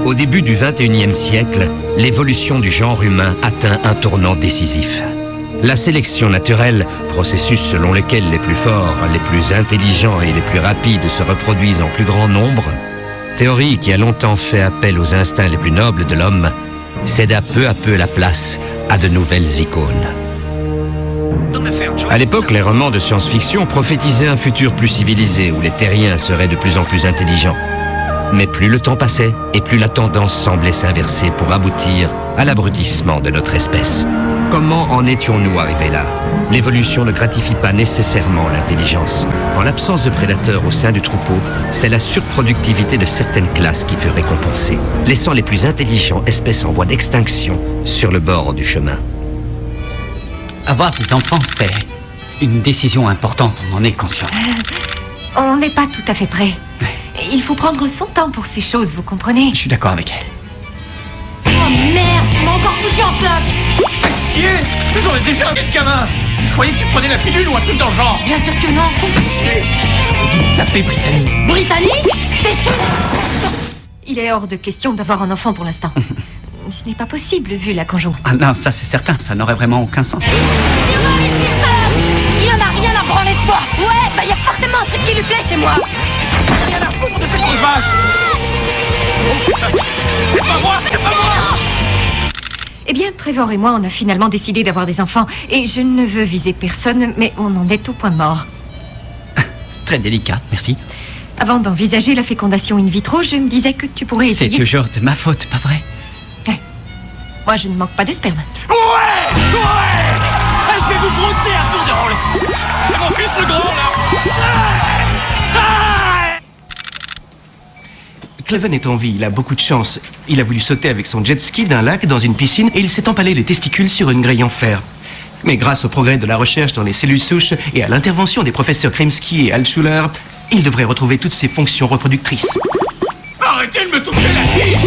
Au début du XXIe siècle, l'évolution du genre humain atteint un tournant décisif. La sélection naturelle, processus selon lequel les plus forts, les plus intelligents et les plus rapides se reproduisent en plus grand nombre, théorie qui a longtemps fait appel aux instincts les plus nobles de l'homme, céda peu à peu la place à de nouvelles icônes. À l'époque, les romans de science-fiction prophétisaient un futur plus civilisé où les terriens seraient de plus en plus intelligents. Mais plus le temps passait et plus la tendance semblait s'inverser pour aboutir à l'abrutissement de notre espèce. Comment en étions-nous arrivés là? L'évolution ne gratifie pas nécessairement l'intelligence. En l'absence de prédateurs au sein du troupeau, c'est la surproductivité de certaines classes qui fut récompensée, laissant les plus intelligents espèces en voie d'extinction sur le bord du chemin. Avoir des enfants, c'est une décision importante, on en est conscient. On n'est pas tout à fait prêt. Il faut prendre son temps pour ces choses, vous comprenez? Je suis d'accord avec elle. Oh merde, tu m'as encore foutu en bloc! Fais chier! J'en ai déjà un de gamin! Je croyais que tu prenais la pilule ou un truc dans le genre! Bien sûr que non! Fais chier! J'aurais dû me taper, Brittany! Brittany? Il est hors de question d'avoir un enfant pour l'instant. Ce n'est pas possible vu la conjoncture. Ah non, ça c'est certain, ça n'aurait vraiment aucun sens. Il en a rien à branler de toi! Ouais, bah y a forcément un truc qui lui plaît chez moi! Rien à foutre de cette grosse vache! Oh putain! C'est pas moi! C'est pas moi! Eh bien, Trevor et moi, on a finalement décidé d'avoir des enfants. Et je ne veux viser personne, mais on en est au point mort. Très délicat, merci. Avant d'envisager la fécondation in vitro, je me disais que tu pourrais essayer... C'est toujours de ma faute, pas vrai? Moi, je ne manque pas de sperme. Ouais! Je vais vous brouter à tour de rôle! C'est mon fils le grand, là! Cleven est en vie, il a beaucoup de chance. Il a voulu sauter avec son jet ski d'un lac dans une piscine et il s'est empalé les testicules sur une grille en fer. Mais grâce au progrès de la recherche dans les cellules souches et à l'intervention des professeurs Kremski et Altschuler, il devrait retrouver toutes ses fonctions reproductrices. Arrêtez de me toucher la fille!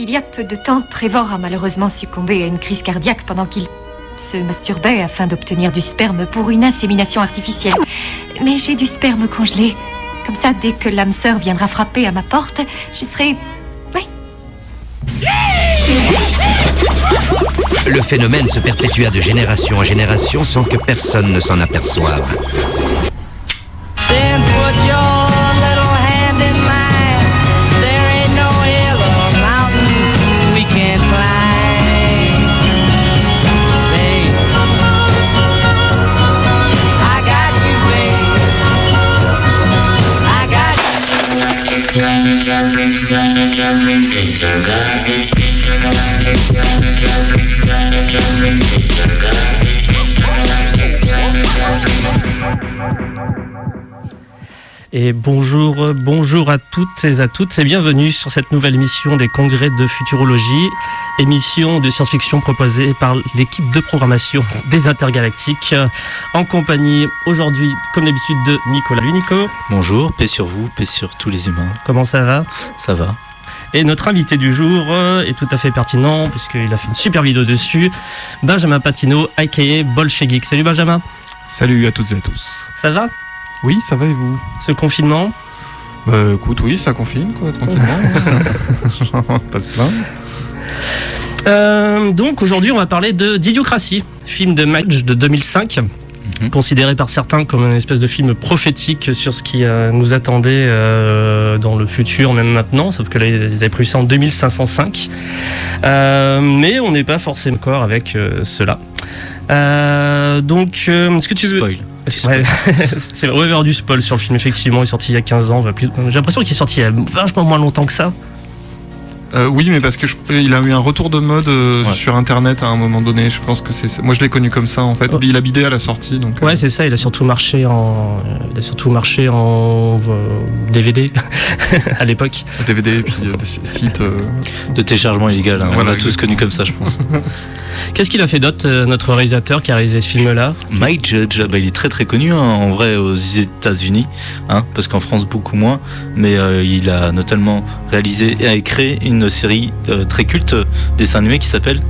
Il y a peu de temps, Trevor a malheureusement succombé à une crise cardiaque pendant qu'il se masturbait afin d'obtenir du sperme pour une insémination artificielle. Mais j'ai du sperme congelé. Comme ça, dès que l'âme sœur viendra frapper à ma porte, je serai... Oui. Le phénomène se perpétua de génération en génération sans que personne ne s'en aperçoive. Et bonjour à toutes et à toutes et bienvenue sur cette nouvelle émission des congrès de futurologie, émission de science-fiction proposée par l'équipe de programmation des Intergalactiques, en compagnie aujourd'hui, comme d'habitude, de Nicolas. Salut Nico. Bonjour, paix sur vous, paix sur tous les humains. Comment ça va? Ça va. Et notre invité du jour est tout à fait pertinent, puisqu'il a fait une super vidéo dessus, Benjamin Patino, a.k.a. Bolchegeek. Salut Benjamin. Salut à toutes et à tous. Ça va? Oui, ça va et vous? Ce confinement? Bah écoute, oui, ça confine, quoi, tranquillement. On va pas se plaindre. Donc aujourd'hui, on va parler d'Idiocratie, film de Madge de 2005, considéré par certains comme une espèce de film prophétique sur ce qui nous attendait dans le futur, même maintenant, sauf que là, ils avaient prévu ça en 2505. Mais on n'est pas forcément d'accord avec cela. Donc, est-ce que tu veux... Spoil. Ouais, c'est vrai, on va avoir du spoil sur le film, effectivement, il est sorti il y a 15 ans. J'ai l'impression qu'il est sorti il y a vachement moins longtemps que ça. Oui, mais parce que il a eu un retour de mode sur internet à un moment donné. Je pense que c'est moi je l'ai connu comme ça en fait. Il a bidé à la sortie donc. Ouais, c'est ça. Il a surtout marché en DVD à l'époque. DVD et puis des sites de téléchargement illégal. Hein. Voilà, on a tous connu comme ça, je pense. Qu'est-ce qu'il a fait d'autre, notre réalisateur qui a réalisé ce film-là? Mike Judge, il est très très connu en vrai aux États-Unis, parce qu'en France beaucoup moins, mais il a notamment réalisé et a créé une série très culte dessin animé qui s'appelle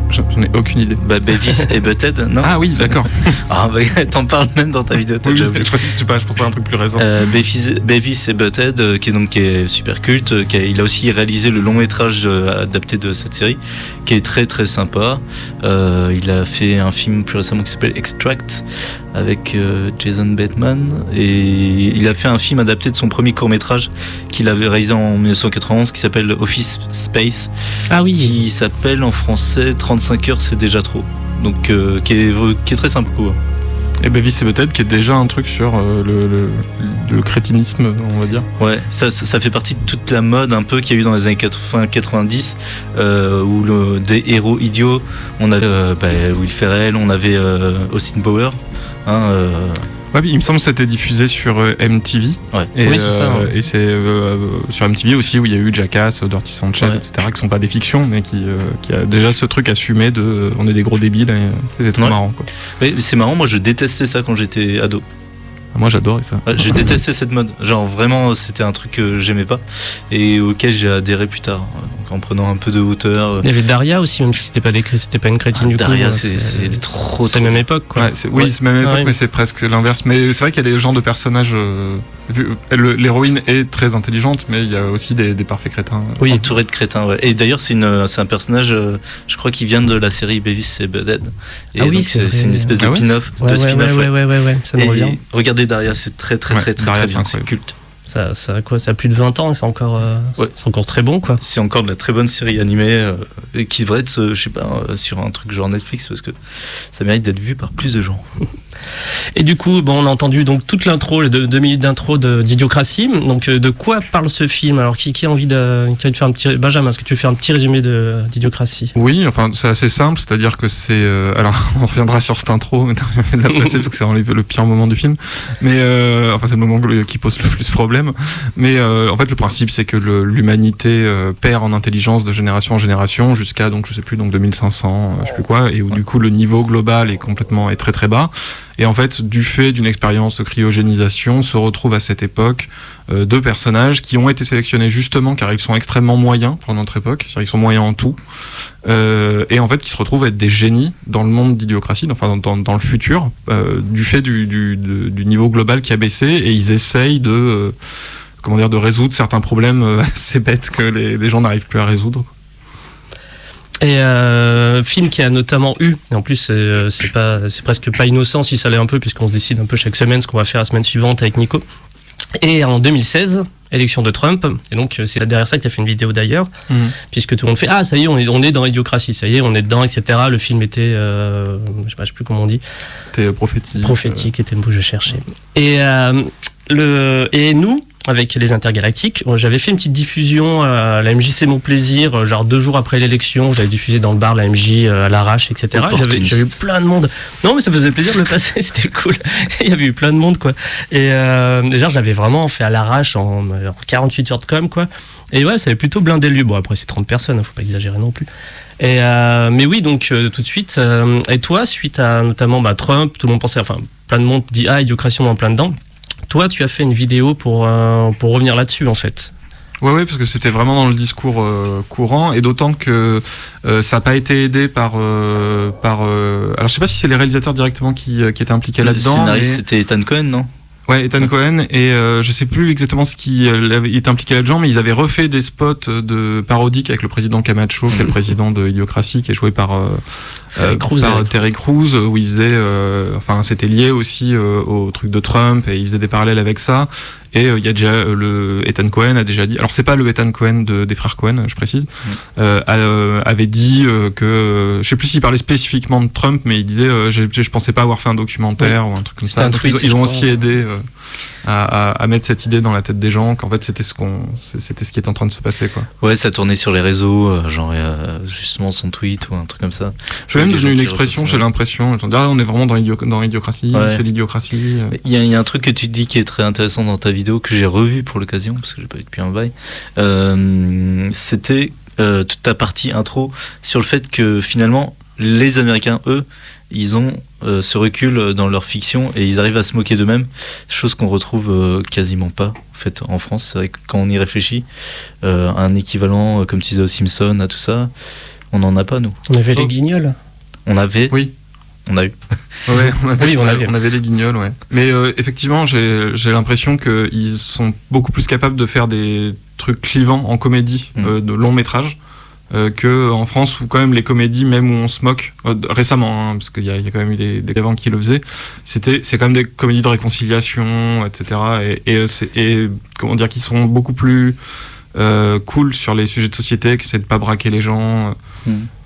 J'en ai aucune idée. Bah, Beavis et Butthead, non? Ah oui, d'accord. Ah, bah, t'en parles même dans ta vidéo, t'as Oui, déjà oublié. je sais pas, je pensais à un truc plus récent. Beavis et Butthead, qui est super culte, il a aussi réalisé le long métrage adapté de cette série, qui est très très sympa. Il a fait un film plus récemment qui s'appelle Extract avec Jason Bateman, et il a fait un film adapté de son premier court métrage qu'il avait réalisé en 1991 qui s'appelle Office Space, qui s'appelle en français 35 heures c'est déjà trop, donc qui est très sympa quoi. Et Beavis et Butthead qui est déjà un truc sur le crétinisme, on va dire. Ouais, ça fait partie de toute la mode un peu qu'il y a eu dans les années 80-90 où des héros idiots, on avait Will Ferrell, on avait Austin Power. Ouais, il me semble que c'était diffusé sur MTV. Ouais. Et, oui, c'est ça. Ouais. Et c'est sur MTV aussi où il y a eu Jackass, Dirty Sanchez, etc., qui sont pas des fictions, mais qui a déjà ce truc assumé de on est des gros débiles et c'est trop marrant, quoi. Oui, c'est marrant, moi je détestais ça quand j'étais ado. Moi j'adorais ça. J'ai détesté cette mode. Genre vraiment c'était un truc que j'aimais pas et auquel j'ai adhéré plus tard. Donc en prenant un peu de hauteur. Il y avait Daria aussi, même si c'était pas une crétine du Daria, coup. c'est trop. C'est la même époque quoi. Ouais, c'est la même époque, mais c'est presque l'inverse. Mais c'est vrai qu'il y a des genres de personnages. L'héroïne est très intelligente, mais il y a aussi des parfaits crétins. Oui, entouré de crétins. Ouais. Et d'ailleurs c'est un personnage, je crois qu'il vient de la série Beavis et Butthead. Et donc c'est une espèce de spin-off. Ouais, ça me revient. Regardez Daria, c'est très bien, c'est culte. Ça a plus de 20 ans et c'est encore très bon quoi. C'est encore de la très bonne série animée et qui devrait être, je sais pas, sur un truc genre Netflix parce que ça mérite d'être vu par plus de gens. Et du coup, on a entendu donc toute l'intro, les 2 minutes d'intro d'Idiocratie. Donc de quoi parle ce film? Alors qui a envie de faire un petit Benjamin, est-ce que tu veux faire un petit résumé d'Idiocratie? Oui, enfin c'est assez simple, c'est-à-dire que c'est alors on reviendra sur cette intro, de la placer parce que c'est le pire moment du film, mais c'est le moment qui pose le plus problème. Mais en fait le principe c'est que l'humanité perd en intelligence de génération en génération jusqu'à donc je sais plus 2500 je sais plus quoi, et où du coup le niveau global est très très bas. Et en fait, du fait d'une expérience de cryogénisation, se retrouvent à cette époque 2 personnages qui ont été sélectionnés justement car ils sont extrêmement moyens pour notre époque, c'est-à-dire qu'ils sont moyens en tout, et en fait qui se retrouvent à être des génies dans le monde d'Idiocratie, enfin dans le futur, du fait du niveau global qui a baissé, et ils essayent de résoudre certains problèmes assez bêtes que les gens n'arrivent plus à résoudre. Et film qui a notamment eu, et en plus c'est presque pas innocent si ça l'est un peu, puisqu'on se décide un peu chaque semaine ce qu'on va faire la semaine suivante avec Nico. Et en 2016, élection de Trump, et donc c'est derrière ça que tu as fait une vidéo d'ailleurs, puisque tout le monde fait ça y est, on est dans Idiocratie, ça y est, on est dedans, etc. Le film était, je sais plus comment on dit. C'était prophétique. Prophétique était le mot que je cherchais. Et nous, avec les Intergalactiques, j'avais fait une petite diffusion à la MJ C'est Mon Plaisir, genre 2 jours après l'élection, j'avais diffusé dans le bar la MJ à l'arrache, etc. J'avais eu plein de monde. Non mais ça faisait plaisir de le passer, c'était cool. Il y avait eu plein de monde quoi. Et déjà j'avais vraiment fait à l'arrache en 48 heures de com quoi. Et ouais, ça avait plutôt blindé le lieu. Bon après c'est 30 personnes, faut pas exagérer non plus. Et mais oui, donc tout de suite. Et toi, suite à notamment Trump, tout le monde pensait, enfin plein de monde dit Idiocratie on est en plein dedans. Toi, tu as fait une vidéo pour revenir là-dessus, en fait. Oui, parce que c'était vraiment dans le discours courant, et d'autant que ça n'a pas été aidé par... alors, je sais pas si c'est les réalisateurs directement qui étaient impliqués là-dedans. Le scénariste, c'était Ethan Cohen, non ? Ouais, Ethan Cohen, et je sais plus exactement ce qui est impliqué là-dedans, mais ils avaient refait des spots de parodiques avec le président Camacho, qui est le président de Idiocratie, qui est joué par Terry Crews, où il faisait, c'était lié aussi au truc de Trump, et il faisait des parallèles avec ça. Et il y a déjà Ethan Cohen a déjà dit, alors c'est pas le Ethan Cohen des frères Cohen, je précise, avait dit que, je sais plus s'il parlait spécifiquement de Trump, mais il disait je pensais pas avoir fait un documentaire ou un truc comme ça. Donc ils ont aussi aidé à mettre cette idée dans la tête des gens, qu'en fait c'était ce qui est en train de se passer quoi. Ouais, ça tournait sur les réseaux, justement son tweet ou un truc comme ça. C'est même devenu une expression, j'ai l'impression. On est vraiment dans Idiocratie, c'est l'idiocratie. Il y a un truc que tu dis qui est très intéressant dans ta vidéo, que j'ai revu pour l'occasion, parce que j'ai pas vu depuis un bail. C'était toute ta partie intro sur le fait que finalement, les Américains, eux, ils ont ce recul dans leur fiction et ils arrivent à se moquer d'eux-mêmes, chose qu'on retrouve quasiment pas en fait en France. C'est vrai que quand on y réfléchit, un équivalent comme tu disais aux Simpsons, à tout ça, On n'en a pas, nous. On avait les Guignols. On avait. Oui. On a eu. Ouais, on avait. avait les Guignols, ouais. Mais effectivement, j'ai l'impression qu'ils sont beaucoup plus capables de faire des trucs clivants en comédie, de long métrage, que en France, où quand même les comédies, même où on se moque, récemment, hein, parce qu'il y a quand même eu des avant qui le faisaient, c'est quand même des comédies de réconciliation, etc. Et comment dire, qui sont beaucoup plus cool sur les sujets de société, qui essaient de pas braquer les gens.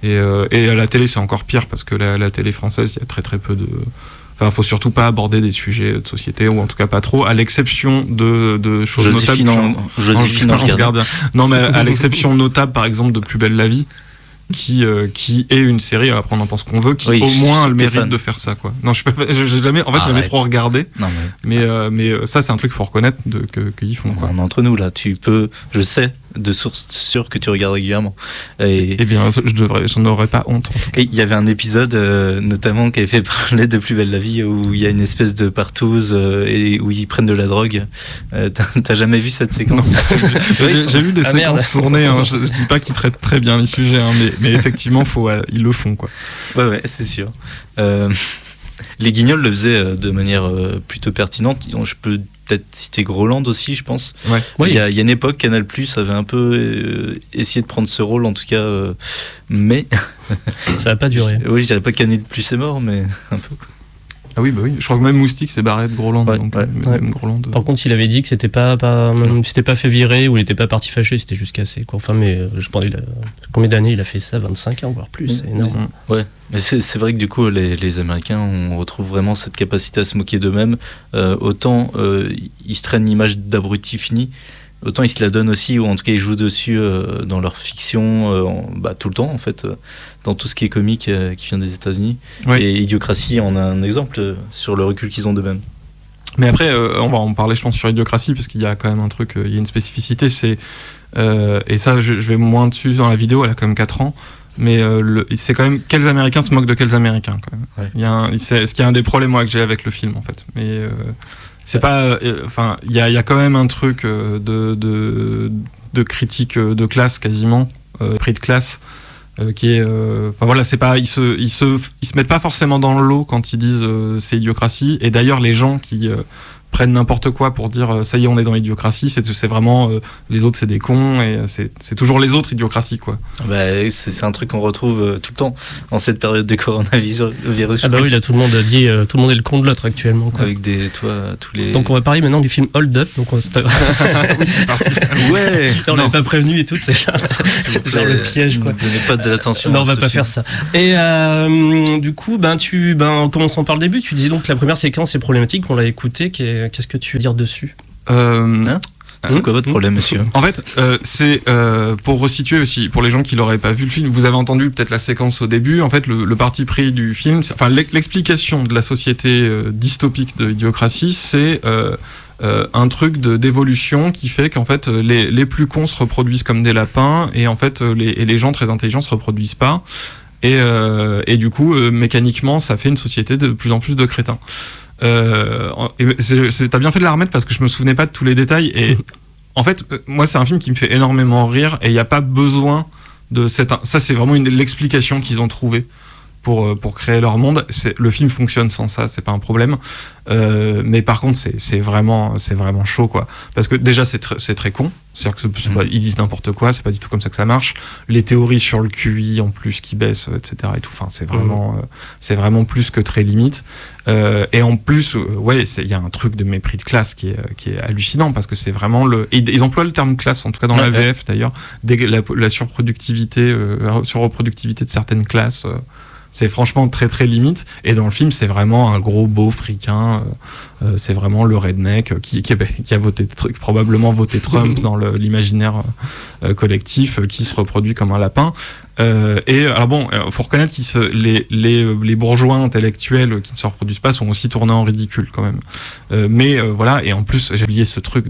Et à la télé, c'est encore pire, parce que la télé française, il y a très très peu de... Enfin, faut surtout pas aborder des sujets de société, ou en tout cas pas trop, à l'exception de choses notables. Joséphine Ange Gardien. Non, mais à l'exception notable, par exemple, de Plus belle la vie, qui est une série, après on en pense qu'on veut, qui au moins a le mérite de faire ça, quoi. Non, j'ai jamais, en fait, j'ai jamais trop regardé. Non, mais ça, c'est un truc qu'il faut reconnaître qu'ils font, quoi. Entre nous, là, je sais de source sûre que tu regardes régulièrement. Eh bien, j'en aurais pas honte. Et il y avait un épisode, notamment, qui avait fait parler de Plus belle la vie, où il y a une espèce de partouze et où ils prennent de la drogue. T'as jamais vu cette séquence? J'ai vu des séquences tournées. Hein. Je dis pas qu'ils traitent très bien les sujets, hein, mais effectivement, ils le font, quoi. Ouais, c'est sûr. Les Guignols le faisaient de manière plutôt pertinente. Je peux peut-être citer Groland aussi, je pense. Ouais. Il y a une époque, Canal+ avait un peu essayé de prendre ce rôle, en tout cas, mais... Ça n'a pas duré. Oui, je dirais pas que Canal+ est mort, mais un peu. Ah oui, bah oui. Je crois que même Moustique s'est barré de Groland. Ouais, donc, ouais. Même Groland. Par contre, il avait dit que c'était pas fait virer, ou il était pas parti fâché, c'était juste cassé, quoi. Enfin, mais je pense, combien d'années il a fait ça? 25 ans, voire plus, c'est énorme. Ouais, mais c'est vrai que du coup, les Américains, on retrouve vraiment cette capacité à se moquer d'eux-mêmes. Autant ils se traînent l'image d'abrutis finis, autant ils se la donnent aussi, ou en tout cas ils jouent dessus dans leur fiction, tout le temps, en fait, dans tout ce qui est comique qui vient des États-Unis. Oui. Et Idiocratie en a un exemple sur le recul qu'ils ont d'eux-mêmes. Mais après, on va en parler, je pense, sur Idiocratie, parce qu'il y a quand même un truc, il y a une spécificité, et ça, je vais moins dessus dans la vidéo, elle a quand même 4 ans, mais c'est quand même quels Américains se moquent de quels Américains, quand même. Ouais. Ce qui est un des problèmes, moi, que j'ai avec le film, en fait. Mais c'est pas... Enfin, il y a quand même un truc de critique de classe, quasiment, prix de classe, qui est... Enfin voilà, c'est pas... Ils se mettent pas forcément dans le lot quand ils disent c'est Idiocratie, et d'ailleurs, les gens qui... prennent n'importe quoi pour dire ça y est, on est dans Idiocratie, c'est vraiment les autres, c'est des cons, et c'est toujours les autres, Idiocratie, quoi. C'est un truc qu'on retrouve tout le temps en cette période de coronavirus. Ah bah oui, là tout le monde a dit tout le monde est le con de l'autre actuellement, quoi. Avec tous les... Donc on va parler maintenant du film Hold Up. Donc oui, c'est parti. Ouais. On l'avait pas prévenu et tout, c'est genre le piège, quoi. Ne donnez pas de l'attention. Non, on va pas faire ça. Et du coup, commençons par le début. Tu disais donc que la première séquence est problématique. On l'a écouté. Qu'est-ce que tu veux dire dessus? C'est quoi votre problème, monsieur? En fait, c'est pour resituer aussi, pour les gens qui l'auraient pas vu le film, vous avez entendu peut-être la séquence au début. En fait, le parti pris du film, enfin l'explication de la société dystopique de Idiocratie, c'est un truc d'évolution qui fait qu'en fait les plus cons se reproduisent comme des lapins, et en fait les gens très intelligents se reproduisent pas. Et du coup, mécaniquement, ça fait une société de plus en plus de crétins. T'as bien fait de la remettre parce que je me souvenais pas de tous les détails, et en fait moi c'est un film qui me fait énormément rire, et il n'y a pas besoin de ça, c'est vraiment l'explication qu'ils ont trouvée pour créer leur monde. Le film fonctionne sans ça, c'est pas un problème, mais par contre c'est vraiment chaud, quoi, parce que déjà c'est très con, c'est-à-dire que ils disent n'importe quoi, c'est pas du tout comme ça que ça marche, les théories sur le QI en plus qui baissent, etc. et tout, enfin c'est vraiment plus que très limite, et en plus il y a un truc de mépris de classe qui est hallucinant, parce que c'est vraiment ils emploient le terme classe, en tout cas dans la VF d'ailleurs, la surproductivité de certaines classes, c'est franchement très très limite, et dans le film c'est vraiment un gros beau friquin, c'est vraiment le redneck qui a probablement voté Trump dans l'imaginaire collectif, qui se reproduit comme un lapin. Et alors bon, faut reconnaître les bourgeois intellectuels qui ne se reproduisent pas sont aussi tournés en ridicule quand même. Mais voilà, et en plus j'ai oublié ce truc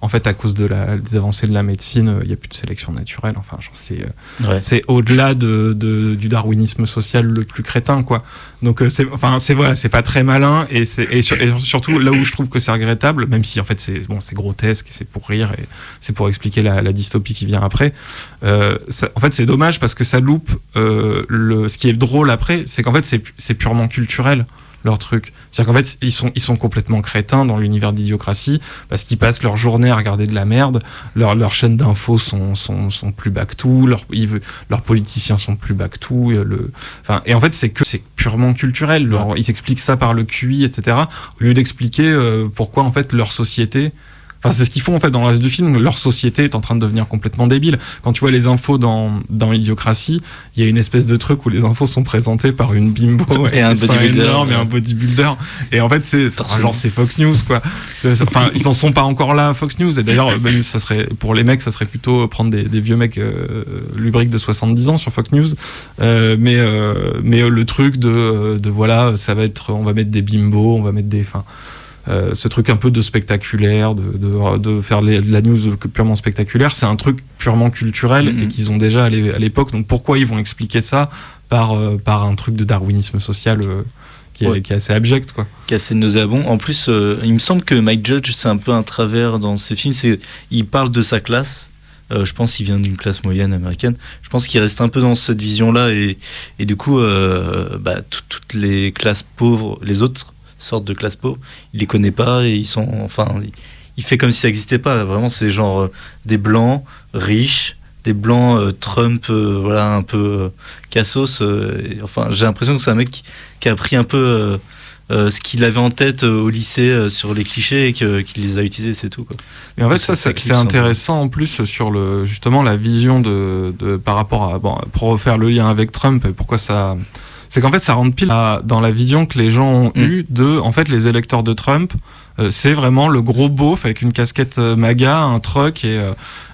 en fait à cause des avancées de la médecine, il n'y a plus de sélection naturelle. Enfin, genre, c'est au-delà du darwinisme social le plus crétin, quoi. Donc c'est pas très malin, et surtout là où je trouve que c'est regrettable, même si en fait c'est grotesque et c'est pour rire et c'est pour expliquer la dystopie qui vient après. En fait c'est dommage parce que ça loupe ce qui est drôle après, c'est qu'en fait c'est purement culturel leur truc. C'est-à-dire qu'en fait ils sont complètement crétins dans l'univers d'Idiocratie parce qu'ils passent leur journée à regarder de la merde, leurs chaînes d'infos sont plus back-to, leurs politiciens sont plus back-to, et en fait c'est purement culturel. Ils expliquent ça par le QI, etc. au lieu d'expliquer pourquoi en fait leur société. Enfin, c'est ce qu'ils font en fait dans le reste du film. Leur société est en train de devenir complètement débile. Quand tu vois les infos dans Idiocratie, il y a une espèce de truc où les infos sont présentées par une bimbo et un bodybuilder énorme, et un bodybuilder. Et en fait, c'est Fox News, quoi. Enfin, ils en sont pas encore là, Fox News. Et d'ailleurs, ça serait pour les mecs, ça serait plutôt prendre des vieux mecs lubriques de 70 ans sur Fox News. Mais le truc de voilà, ça va être, on va mettre des bimbos, on va mettre des, ce truc un peu de spectaculaire, de faire de la news purement spectaculaire, c'est un truc purement culturel et qu'ils ont déjà à l'époque. Donc pourquoi ils vont expliquer ça par un truc de darwinisme social qui est assez abject, quoi. Qui est assez nauséabond. En plus, il me semble que Mike Judge, c'est un peu un travers dans ses films. Il parle de sa classe. Je pense qu'il vient d'une classe moyenne américaine. Je pense qu'il reste un peu dans cette vision-là et du coup, toutes les classes pauvres, les autres sorte de classe pauvre, il les connaît pas et il fait comme si ça n'existait pas. Vraiment, c'est genre des blancs riches, des blancs Trump, un peu cassos. J'ai l'impression que c'est un mec qui a appris un peu ce qu'il avait en tête au lycée sur les clichés et qu'il les a utilisés, c'est tout, quoi. Et en fait, c'est intéressant en plus sur justement la vision de par rapport à pour refaire le lien avec Trump et pourquoi ça. C'est qu'en fait, ça rentre pile dans la vision que les gens ont eue de, en fait, les électeurs de Trump, c'est vraiment le gros beauf avec une casquette MAGA, un truck et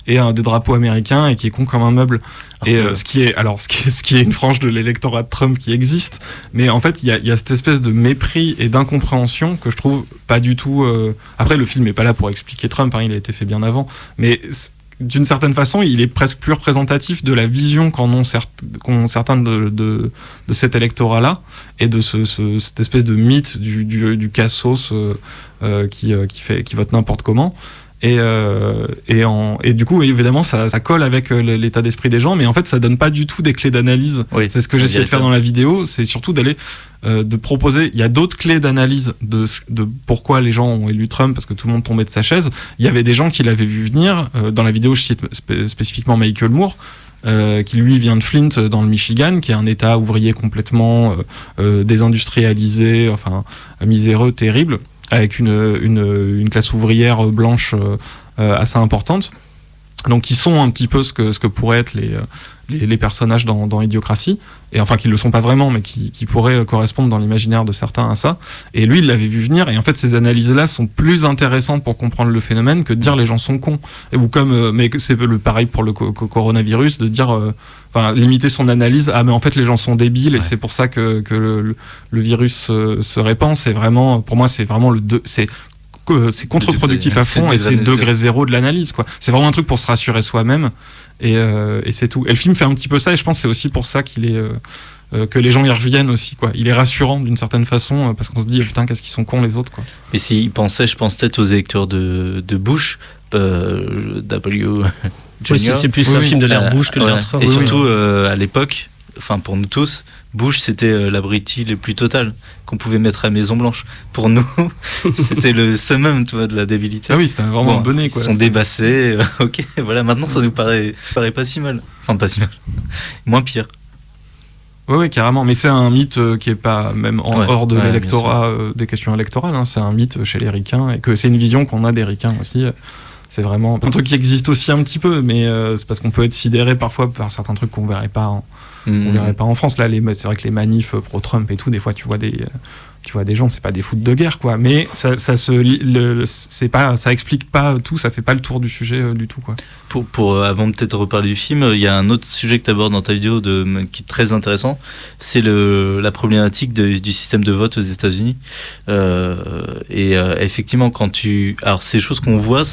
des drapeaux américains et qui est con comme un meuble. Ce qui est une frange de l'électorat de Trump qui existe, mais en fait, il y a cette espèce de mépris et d'incompréhension que je trouve pas du tout. Après, le film est pas là pour expliquer Trump, il a été fait bien avant, mais d'une certaine façon, il est presque plus représentatif de la vision qu'ont certains de cet électorat-là et de cette espèce de mythe du cassos qui vote n'importe comment. Et du coup, évidemment, ça colle avec l'état d'esprit des gens, mais en fait, ça donne pas du tout des clés d'analyse. Oui, c'est ce que j'essayais de faire dans la vidéo, c'est surtout d'aller de proposer. Il y a d'autres clés d'analyse de pourquoi les gens ont élu Trump, parce que tout le monde tombait de sa chaise. Il y avait des gens qui l'avaient vu venir. Dans la vidéo, je cite spécifiquement Michael Moore, qui lui vient de Flint dans le Michigan, qui est un état ouvrier complètement désindustrialisé, miséreux, terrible, avec une classe ouvrière blanche assez importante. Donc qui sont un petit peu ce que pourraient être les personnages dans Idiocratie, et qui le sont pas vraiment, mais qui pourraient correspondre dans l'imaginaire de certains à ça. Et lui, il l'avait vu venir, et en fait, ces analyses-là sont plus intéressantes pour comprendre le phénomène que de dire les gens sont cons. Mais c'est le pareil pour le coronavirus, de dire, limiter son analyse, mais en fait, les gens sont débiles, et c'est pour ça que le virus se répand. C'est vraiment, pour moi, c'est vraiment c'est contre-productif à fond, et c'est le degré zéro de l'analyse, quoi. C'est vraiment un truc pour se rassurer soi-même, et c'est tout. Et le film fait un petit peu ça, et je pense que c'est aussi pour ça qu'il est que les gens y reviennent aussi, quoi. Il est rassurant d'une certaine façon, parce qu'on se dit putain, qu'est-ce qu'ils sont cons les autres, quoi. Et s'ils pensaient, je pense peut-être aux électeurs de Bush, W. Oui, c'est plus un film de l'ère Bush que de l'ère Trump. Et surtout à l'époque, pour nous tous, Bush, c'était l'abruti le plus total qu'on pouvait mettre à Maison Blanche. Pour nous, c'était le summum, tu vois, de la débilité. Ah oui, c'était vraiment un bonnet, quoi. Ils sont débassés. Ok, voilà, maintenant ça nous paraît pas si mal. Pas si mal. Moins pire. Oui, carrément. Mais c'est un mythe qui est pas même hors de l'électorat, des questions électorales. C'est un mythe chez les ricains, et que c'est une vision qu'on a des ricains aussi. C'est vraiment un truc qui existe aussi un petit peu, mais c'est parce qu'on peut être sidéré parfois par certains trucs qu'on verrait pas en France. Là, c'est vrai que les manifs pro-Trump et tout, des fois tu vois des gens, c'est pas des foot de guerre, quoi, mais ça explique pas tout, ça fait pas le tour du sujet du tout, quoi. Pour avant de peut-être reparler du film, il y a un autre sujet que tu abordes dans ta vidéo qui est très intéressant, c'est la problématique du système de vote aux États-Unis. Effectivement, alors ces choses qu'on voit,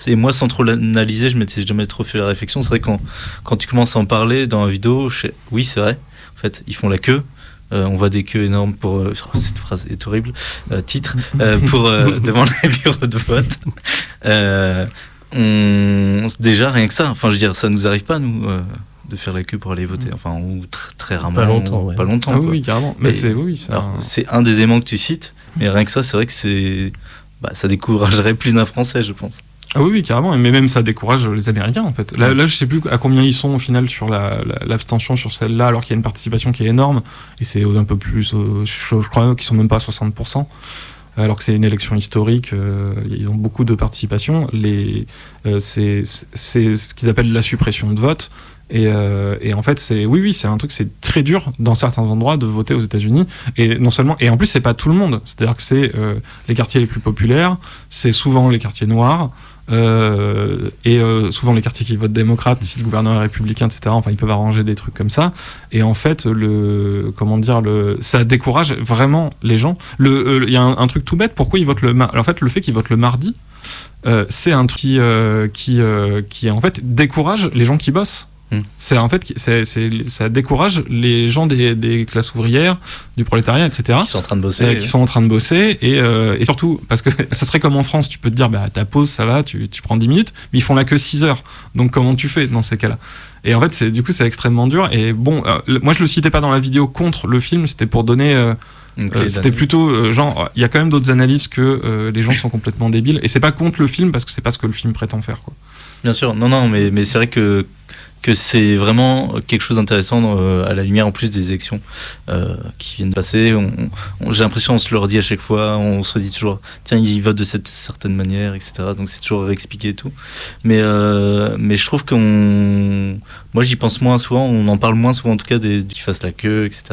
moi sans trop l'analyser, je m'étais jamais trop fait la réflexion. C'est vrai quand tu commences à en parler dans la vidéo, oui, c'est vrai. En fait, ils font la queue. On voit des queues énormes pour cette phrase est horrible, titre pour devant les bureaux de vote. Déjà rien que ça, je veux dire, ça nous arrive pas nous faire la queue pour aller voter. Enfin, ou très rarement. Pas longtemps, ouais. Pas longtemps. Ah quoi. oui, carrément. Mais Alors, c'est un des éléments que tu cites, mais rien que ça, c'est vrai que ça découragerait plus d'un Français, je pense. Ah oui, carrément. Mais même ça décourage les Américains, en fait. Là, je sais plus à combien ils sont au final sur l'abstention sur celle-là, alors qu'il y a une participation qui est énorme. Et c'est un peu plus, je crois qu'ils sont même pas à 60%. Alors que c'est une élection historique, ils ont beaucoup de participation. C'est ce qu'ils appellent la suppression de vote. Et en fait, c'est un truc, c'est très dur dans certains endroits de voter aux États-Unis. Et non seulement, et en plus, c'est pas tout le monde. C'est-à-dire que c'est les quartiers les plus populaires, c'est souvent les quartiers noirs. Souvent les quartiers qui votent démocrate, si le gouverneur est républicain, etc. Enfin, ils peuvent arranger des trucs comme ça. Et en fait, ça décourage vraiment les gens. Il y a un truc tout bête. Pourquoi ils votent le mardi ? En fait, le fait qu'ils votent le mardi, c'est un truc qui en fait décourage les gens qui bossent. C'est en fait, ça décourage les gens des classes ouvrières, du prolétariat, etc. Qui sont en train de bosser. Et surtout, parce que ça serait comme en France, tu peux te dire, ta pause, ça va, tu prends 10 minutes, mais ils font là que 6 heures. Donc comment tu fais dans ces cas-là ? Et en fait, c'est extrêmement dur. Et bon, moi je le citais pas dans la vidéo contre le film, c'était pour donner... c'était plutôt genre, il y a quand même d'autres analyses que les gens sont complètement débiles. Et c'est pas contre le film, parce que c'est pas ce que le film prétend faire, quoi. Bien sûr, non, mais c'est vrai que c'est vraiment quelque chose d'intéressant à la lumière en plus des élections qui viennent de passer. J'ai l'impression, on se le redit à chaque fois, on se redit toujours, tiens, ils votent de cette certaine manière, etc. Donc c'est toujours réexpliqué et tout. Mais je trouve moi j'y pense moins souvent, on en parle moins souvent en tout cas qui fassent la queue, etc.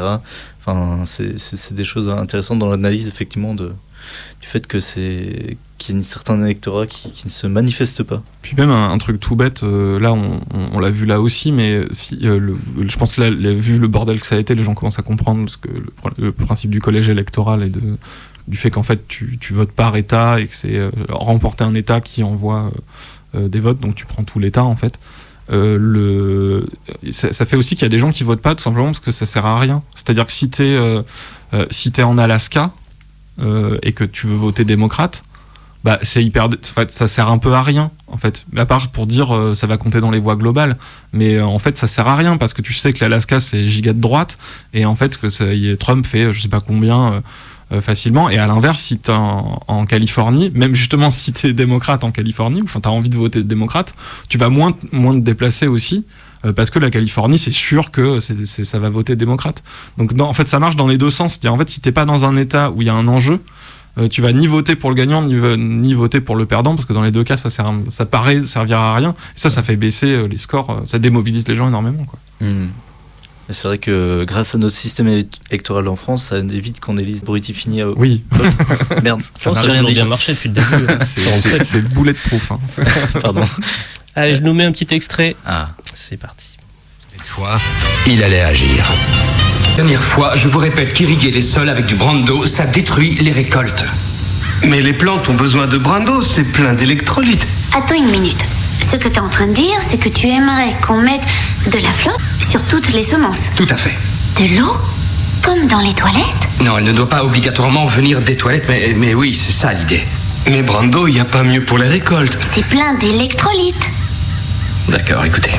Enfin, c'est des choses intéressantes dans l'analyse effectivement du fait qu'il y a un certain électorat qui ne se manifeste pas. Puis même un truc tout bête, là on l'a vu là aussi, mais je pense que là, vu le bordel que ça a été, les gens commencent à comprendre ce que le principe du collège électoral et du fait qu'en fait tu votes par État et que c'est remporter un État qui envoie des votes, donc tu prends tout l'État en fait. Ça fait aussi qu'il y a des gens qui votent pas tout simplement parce que ça sert à rien. C'est-à-dire que si t'es en Alaska et que tu veux voter démocrate, c'est en fait, ça sert un peu à rien en fait, à part pour dire ça va compter dans les voix globales, mais en fait ça sert à rien parce que tu sais que l'Alaska c'est giga de droite et en fait que Trump fait je sais pas combien facilement. Et à l'inverse, si t'es en Californie, même justement si t'es démocrate en Californie, enfin t'as envie de voter démocrate, tu vas moins te déplacer aussi. Parce que la Californie, c'est sûr que ça va voter démocrate. Donc en fait, ça marche dans les deux sens. C'est-à-dire, en fait, si t'es pas dans un État où il y a un enjeu, tu vas ni voter pour le gagnant, ni voter pour le perdant, parce que dans les deux cas, ça paraît servir à rien. Et ça fait baisser les scores, ça démobilise les gens énormément, quoi. C'est vrai que grâce à notre système électoral en France, ça évite qu'on élise Brutifini. Oui. Merde, ça a rien bien marché depuis le début. C'est bulletproof. Pardon. Allez, je nous mets un petit extrait. C'est parti. Cette fois, il allait agir. Dernière fois, je vous répète qu'irriguer les sols avec du brando, ça détruit les récoltes. Mais les plantes ont besoin de brando, c'est plein d'électrolytes. Attends une minute. Ce que t'es en train de dire, c'est que tu aimerais qu'on mette de la flotte sur toutes les semences. Tout à fait. De l'eau ? Comme dans les toilettes ? Non, elle ne doit pas obligatoirement venir des toilettes, mais oui, c'est ça l'idée. Mais brando, il n'y a pas mieux pour les récoltes. C'est plein d'électrolytes. D'accord, écoutez.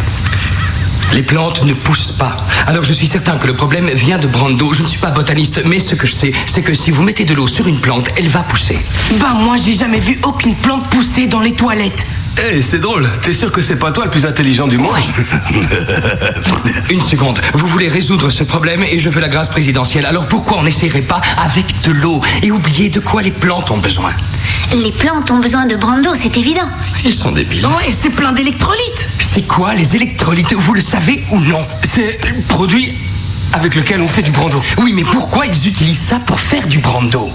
Les plantes ne poussent pas. Alors je suis certain que le problème vient de brando. Je ne suis pas botaniste, mais ce que je sais, c'est que si vous mettez de l'eau sur une plante, elle va pousser. Moi j'ai jamais vu aucune plante pousser dans les toilettes. C'est drôle, t'es sûr que c'est pas toi le plus intelligent du monde ? Une seconde, vous voulez résoudre ce problème et je veux la grâce présidentielle. Alors pourquoi on n'essayerait pas avec de l'eau et oublier de quoi les plantes ont besoin ? Les plantes ont besoin de brando, c'est évident. Ils sont débiles. Ouais, c'est plein d'électrolytes. C'est quoi les électrolytes ? Vous le savez ou non ? C'est le produit avec lequel on fait du brando. Oui, mais pourquoi ils utilisent ça pour faire du brando ?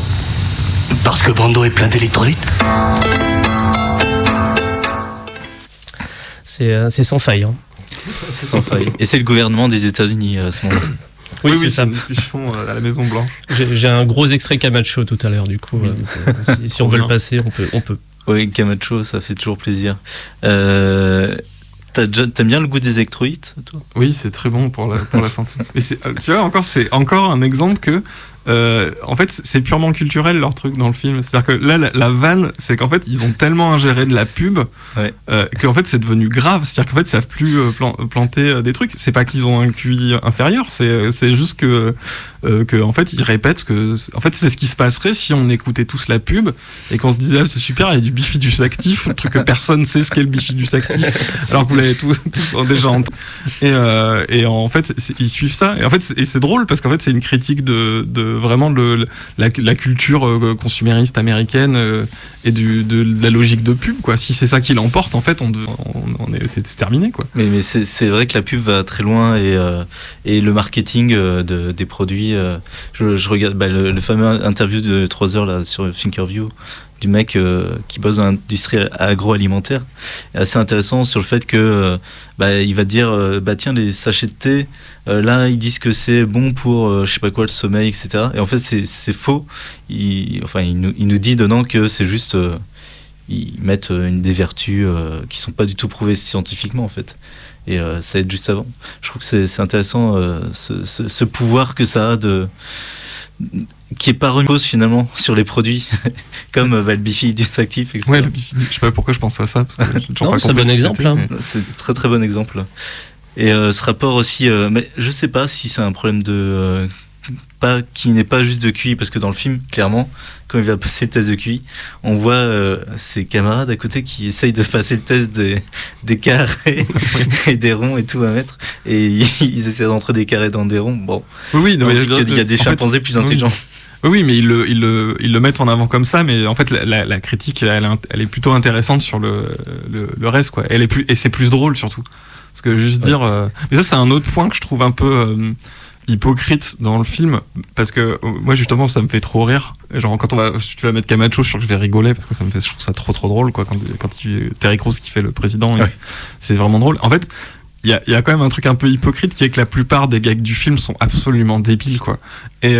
Parce que brando est plein d'électrolytes. C'est sans faille. C'est sans faille. Et c'est le gouvernement des États-Unis à ce moment-là. Oui, c'est ça. Ils font à la Maison Blanche. J'ai un gros extrait Camacho tout à l'heure, du coup. Si on veut le passer, on peut. Oui, Camacho, ça fait toujours plaisir. T'aimes bien le goût des électrolytes, toi ? Oui, c'est très bon pour la santé. Et tu vois, c'est encore un exemple que en fait, c'est purement culturel leur truc dans le film. C'est-à-dire que là, la vanne, c'est qu'en fait, ils ont tellement ingéré de la pub qu'en fait, c'est devenu grave. C'est-à-dire qu'en fait, ils savent plus planter des trucs. C'est pas qu'ils ont un QI inférieur, c'est juste que en fait, ils répètent en fait, c'est ce qui se passerait si on écoutait tous la pub et qu'on se disait c'est super, il y a du bifidus actif, un truc que personne sait ce qu'est le bifidus actif, alors que vous l'avez tous déjà entendu. Et en fait, ils suivent ça. Et en fait, c'est drôle parce qu'en fait, c'est une critique de vraiment la culture consumériste américaine et de la logique de pub, quoi. Si c'est ça qui l'emporte, en fait, c'est terminé, quoi. Mais c'est vrai que la pub va très loin et le marketing des produits. Je regarde le fameux interview de 3 heures là, sur Thinkerview du mec qui bosse dans l'industrie agroalimentaire. C'est assez intéressant sur le fait que il va dire tiens, les sachets de thé là ils disent que c'est bon pour je sais pas quoi, le sommeil, etc. Et en fait c'est faux. Il nous dit dedans que c'est juste ils mettent des vertus qui sont pas du tout prouvées scientifiquement en fait. Et ça aide juste avant. Je trouve que c'est intéressant ce pouvoir que ça a qui est pas remis en cause finalement sur les produits comme le bifidus actif, etc. Ouais, je sais pas pourquoi je pense à ça. Parce que non, c'est un bon exemple. Hein. C'est un très très bon exemple. Et ce rapport aussi, mais je sais pas si c'est un problème qui n'est pas juste de QI, parce que dans le film, clairement, quand il va passer le test de QI, on voit ses camarades à côté qui essayent de passer le test des carrés et des ronds et tout à mettre, et ils essaient d'entrer des carrés dans des ronds. Bon, oui, non, il y a des chimpanzés plus intelligents. Oui, mais ils le mettent en avant comme ça, mais en fait la critique elle est plutôt intéressante sur le reste, quoi. Et c'est plus drôle surtout, parce que juste dire. Mais ça c'est un autre point que je trouve un peu hypocrite dans le film, parce que moi justement ça me fait trop rire. Genre quand tu vas mettre Camacho, je suis sûr que je vais rigoler parce que je trouve ça trop drôle, quoi. Quand Terry Crews qui fait le président, c'est vraiment drôle. En fait, il y a quand même un truc un peu hypocrite qui est que la plupart des gags du film sont absolument débiles, quoi. Et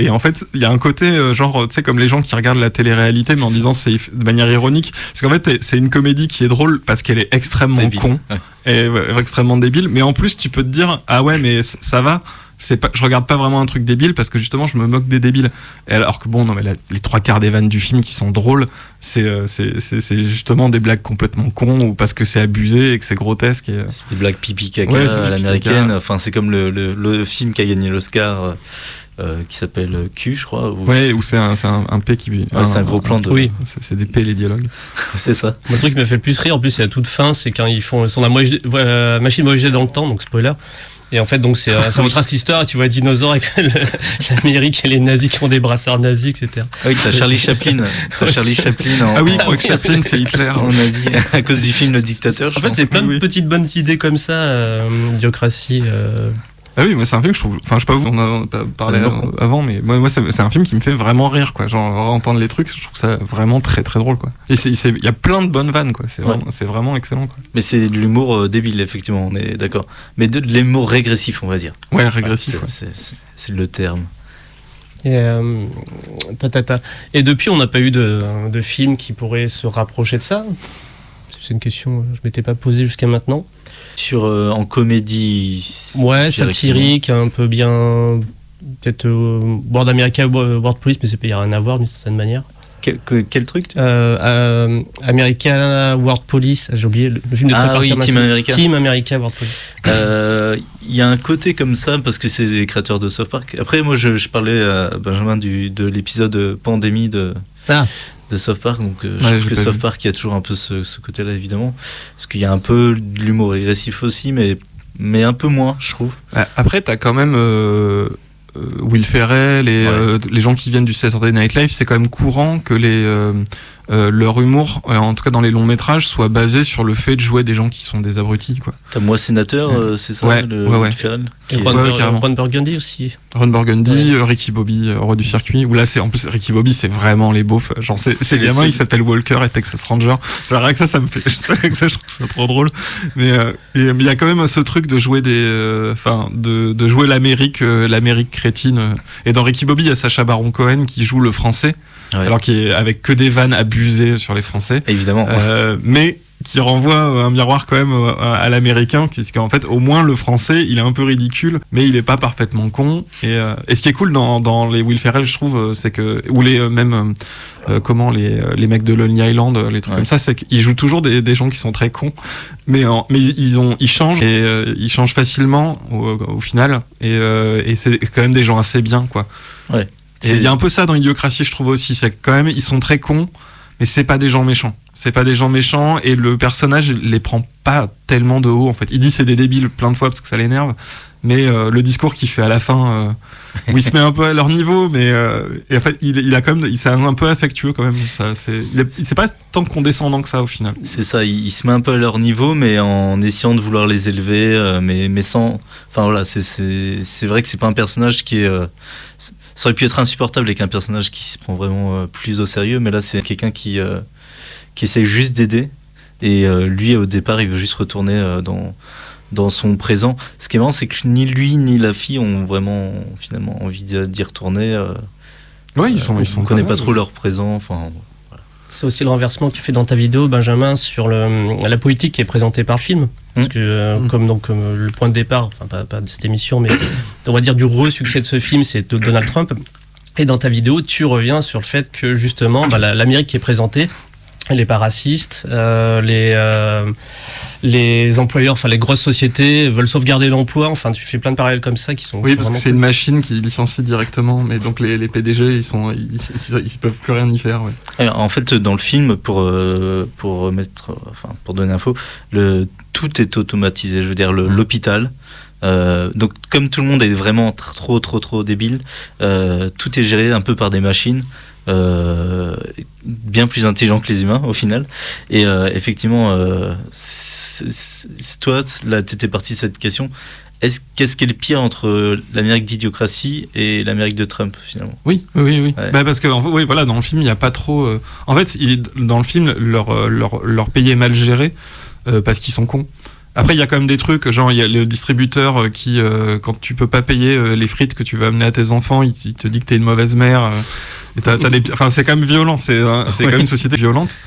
en fait, il y a un côté genre, tu sais, comme les gens qui regardent la télé-réalité, mais en disant c'est de manière ironique. Parce qu'en fait, c'est une comédie qui est drôle parce qu'elle est extrêmement con et extrêmement débile. Mais en plus, tu peux te dire, ah ouais, mais ça va. Je regarde pas vraiment un truc débile parce que justement je me moque des débiles. Alors que bon, non mais les 3/4 des vannes du film qui sont drôles, c'est justement des blagues complètement cons ou parce que c'est abusé et que c'est grotesque. C'est des blagues pipi caca à l'américaine. Enfin, c'est comme le film qui a gagné l'Oscar. Qui s'appelle Q, je crois. Où c'est un P qui. C'est un gros plan de. Oui. C'est des P les dialogues. C'est ça. Moi, le truc qui m'a fait le plus rire, en plus, c'est à toute fin, c'est quand ils font la machine voyager dans le temps, donc spoiler. Et en fait, donc c'est votre histoire. Tu vois un dinosaure avec l'Amérique et les nazis qui ont des brassards nazis, etc. Ah oui, t'as Charlie Chaplin. Ah oui, je crois que Chaplin c'est Hitler en Asie à cause du film Le Dictateur. En fait, c'est plein de petites bonnes idées comme ça. Idiocratie. Ah oui, moi c'est un film que je trouve. Enfin, je sais pas, vous on en a parlé avant, mais moi c'est un film qui me fait vraiment rire, quoi. Genre entendre les trucs, je trouve ça vraiment très très drôle, quoi. Et il y a plein de bonnes vannes, quoi. C'est vraiment excellent, quoi. Mais c'est de l'humour débile, effectivement, on est d'accord. Mais de l'humour régressif, on va dire. Ouais, régressif. C'est le terme. Et depuis, on n'a pas eu de film qui pourrait se rapprocher de ça. C'est une question que je m'étais pas posée jusqu'à maintenant. En comédie. Ouais, satirique, un peu bien. Peut-être World America, World Police, mais il n'y a rien à voir d'une certaine manière. Quel truc America, World Police, j'ai oublié le film de Team America, World Police. Il y a un côté comme ça, parce que c'est les créateurs de South Park. Après, moi, je parlais à Benjamin de l'épisode Pandémie de South Park, donc je trouve que South Park, il y a toujours un peu ce côté-là, évidemment, parce qu'il y a un peu de l'humour régressif aussi, mais un peu moins, je trouve. Après, t'as quand même Will Ferrell et les gens qui viennent du Saturday Night Live, c'est quand même courant que leur humour, en tout cas dans les longs métrages, soit basé sur le fait de jouer des gens qui sont des abrutis, quoi. T'as Moi Sénateur, c'est ça, Will Ferrell. Ron Burgundy aussi. Ron Burgundy, Ricky Bobby, Roi du circuit. Où là, en plus Ricky Bobby, c'est vraiment les beaufs. Genre, c'est gamin, il s'appelle Walker et Texas Ranger. C'est vrai que ça me fait. C'est ça, je trouve ça trop drôle. Mais il y a quand même ce truc de jouer de jouer l'Amérique crétine. Et dans Ricky Bobby, il y a Sacha Baron Cohen qui joue le français. Ouais. Alors qu'il est avec que des vannes abusées sur les Français. Évidemment. Mais qui renvoie un miroir quand même à l'américain, puisqu'en fait au moins le français il est un peu ridicule, mais il est pas parfaitement con. Et ce qui est cool dans les Will Ferrell, je trouve, c'est que ou les les mecs de Lonely Island, les trucs comme ça, c'est qu'ils jouent toujours des gens qui sont très cons, mais ils changent et ils changent facilement au final, et c'est quand même des gens assez bien, quoi. Ouais. Et il y a un peu ça dans Idiocratie, je trouve aussi, c'est que quand même ils sont très cons, mais c'est pas des gens méchants. C'est pas des gens méchants, et le personnage les prend pas tellement de haut, en fait. Il dit c'est des débiles plein de fois parce que ça l'énerve, mais le discours qu'il fait à la fin, où il se met un peu à leur niveau, mais et en fait il a quand même, c'est un peu affectueux quand même. Ça, c'est pas tant condescendant que ça au final. C'est ça, il se met un peu à leur niveau, mais en essayant de vouloir les élever, mais sans. Enfin voilà, c'est vrai que c'est pas un personnage qui est. Ça aurait pu être insupportable avec un personnage qui se prend vraiment plus au sérieux, mais là c'est quelqu'un qui essaie juste d'aider, et lui au départ il veut juste retourner dans son présent. Ce qui est marrant, c'est que ni lui ni la fille ont vraiment finalement envie d'y retourner. Ouais, ils sont. On connaît pas trop leur présent. Enfin. Voilà. C'est aussi le renversement que tu fais dans ta vidéo, Benjamin, sur la politique qui est présentée par le film. Parce que comme le point de départ, enfin pas de cette émission, mais on va dire du re-succès de ce film, c'est de Donald Trump. Et dans ta vidéo, tu reviens sur le fait que justement, l'Amérique qui est présentée, elle n'est pas raciste, les employeurs, enfin les grosses sociétés veulent sauvegarder l'emploi, enfin tu fais plein de parallèles comme ça qui sont... Oui, parce que c'est une machine qui licencie directement, mais donc les PDG, ils peuvent plus rien y faire. Ouais. Alors, en fait, dans le film, pour donner info, tout est automatisé, je veux dire l'hôpital. Donc comme tout le monde est vraiment trop débile, tout est géré un peu par des machines. Bien plus intelligents que les humains au final, et effectivement toi là t'étais parti de cette question, qu'est-ce qui est le pire entre l'Amérique d'Idiocratie et l'Amérique de Trump finalement? Oui. Ouais. Parce que oui, voilà, dans le film il n'y a pas trop en fait dans le film leur pays est mal géré parce qu'ils sont cons. Après, il y a quand même des trucs, genre il y a le distributeur qui, quand tu peux pas payer les frites que tu vas amener à tes enfants, il te dit que t'es une mauvaise mère. Enfin, c'est quand même violent. C'est quand même une société violente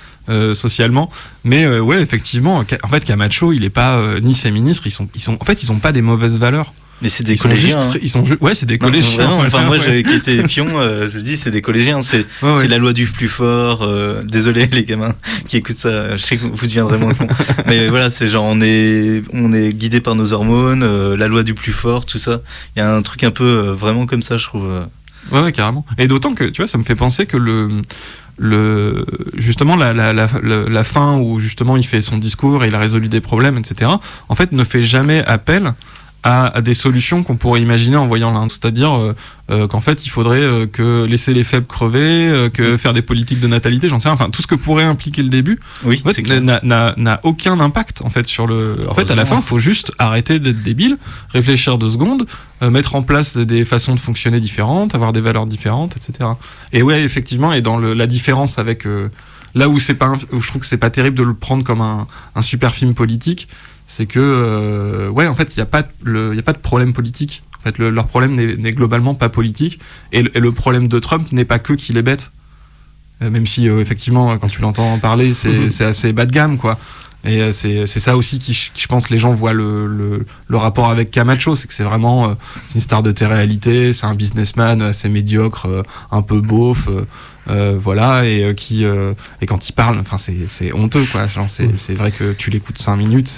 socialement. Mais ouais, effectivement, en fait, Camacho, il est pas ni ses ministres, en fait, ils ont pas des mauvaises valeurs. Mais c'est des collégiens. Ouais, c'est des collégiens. Non, enfin, moi, qui étais pion, je dis, c'est des collégiens. C'est la loi du plus fort. Désolé, les gamins qui écoutent ça. Je sais que vous deviendrez moins con. Mais voilà, c'est genre, on est guidé par nos hormones, la loi du plus fort, tout ça. Il y a un truc un peu vraiment comme ça, je trouve. Ouais, carrément. Et d'autant que, tu vois, ça me fait penser que justement la fin où justement il fait son discours et il a résolu des problèmes, etc. En fait, ne fait jamais appel à des solutions qu'on pourrait imaginer en voyant l'Inde, c'est-à-dire qu'en fait il faudrait que laisser les faibles crever, que faire des politiques de natalité, j'en sais rien, enfin tout ce que pourrait impliquer le début, oui, en fait, n'a aucun impact en fait sur le. En fait, à la fin, il faut juste arrêter d'être débile, réfléchir 2 secondes, mettre en place des façons de fonctionner différentes, avoir des valeurs différentes, etc. Et ouais, effectivement, et dans la différence avec là où je trouve que c'est pas terrible de le prendre comme un super film politique. C'est que, ouais, en fait, il n'y a pas de problème politique. En fait, leur problème n'est globalement pas politique. Et le problème de Trump n'est pas que qu'il est bête. Même si, effectivement, quand tu l'entends parler, c'est assez bas de gamme, quoi. Et c'est ça aussi qui, je pense, les gens voient le rapport avec Camacho. C'est que c'est vraiment c'est une star de télé-réalité, c'est un businessman assez médiocre, un peu beauf. Voilà, et quand il parle, enfin c'est honteux, quoi. Genre, c'est vrai que tu l'écoutes 5 minutes,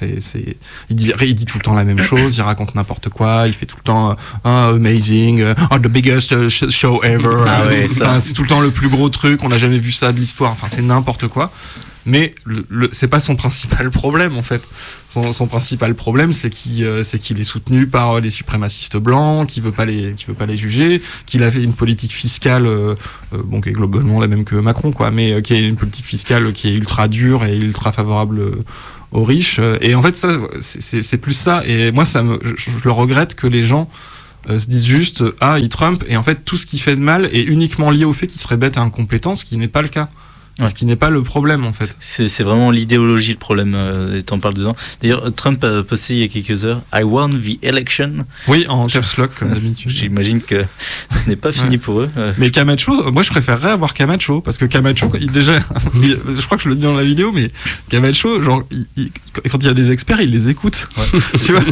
il dit tout le temps la même chose, il raconte n'importe quoi, il fait tout le temps amazing, the biggest show ever. Ah ouais, ça. C'est tout le temps le plus gros truc, on n'a jamais vu ça de l'histoire. Enfin, c'est n'importe quoi. Mais c'est pas son principal problème, en fait. Son principal problème, c'est qu'il est soutenu par les suprémacistes blancs, qui veut pas les juger, qu'il a fait une politique fiscale, qui est globalement la même que Macron, quoi, mais qui est une politique fiscale qui est ultra dure et ultra favorable aux riches. Et en fait, ça, c'est plus ça. Et moi, je le regrette que les gens se disent juste il Trump, et en fait tout ce qu'il fait de mal est uniquement lié au fait qu'il serait bête et incompétent, ce qui n'est pas le cas. Ce qui n'est pas le problème, en fait. C'est vraiment l'idéologie le problème, et t'en parles dedans. D'ailleurs, Trump a posté il y a quelques heures « I won the election ». Oui, en caps lock, comme d'habitude. J'imagine que ce n'est pas fini pour eux. Mais Camacho, moi je préférerais avoir Camacho, parce que Camacho, déjà, je crois que je le dis dans la vidéo, mais Camacho, genre, quand il y a des experts, il les écoute. Ouais. Tu vois,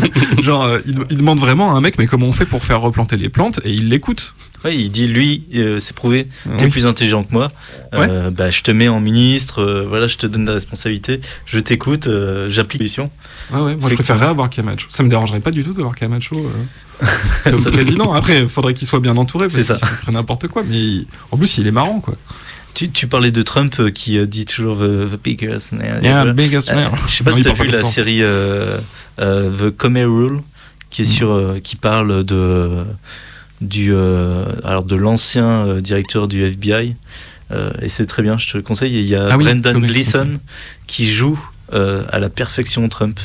genre, il demande vraiment à un mec, mais comment on fait pour faire replanter les plantes, et il l'écoute. Ouais, il dit lui, c'est prouvé, t'es plus intelligent que moi. Je te mets en ministre, voilà, je te donne des responsabilités, je t'écoute, j'applique les solutions. Moi je préférerais avoir Camacho. Ça me dérangerait pas du tout d'avoir Camacho comme président. Après, il faudrait qu'il soit bien entouré, parce qu'il ferait n'importe quoi. Mais en plus, il est marrant, quoi. Tu parlais de Trump qui dit toujours the biggest man. Biggest man. Je sais pas si t'as vu la série The Comey Rule, qui est qui parle de l'ancien directeur du FBI, et c'est très bien, je te le conseille. Il y a Brendan Gleeson qui joue à la perfection Trump,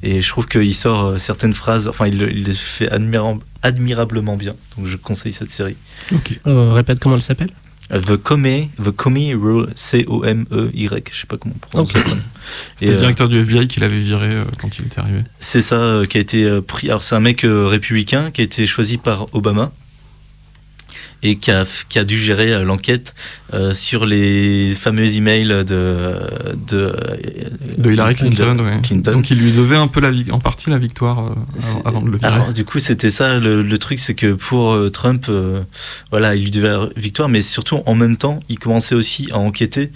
et je trouve qu'il sort certaines phrases, enfin il les fait admirablement bien, donc je conseille cette série. Répète comment elle s'appelle. The Comey Rule, C-O-M-E-Y, je sais pas comment on prononce. C'était le directeur du FBI qui l'avait viré quand il était arrivé. C'est ça, qui a été pris. Alors c'est un mec républicain qui a été choisi par Obama et qui a dû gérer l'enquête sur les fameux emails de Hillary Clinton. Donc il lui devait un peu en partie la victoire avant de le virer. Alors du coup c'était ça le truc, c'est que pour Trump, voilà, il lui devait la victoire, mais surtout en même temps il commençait aussi à enquêter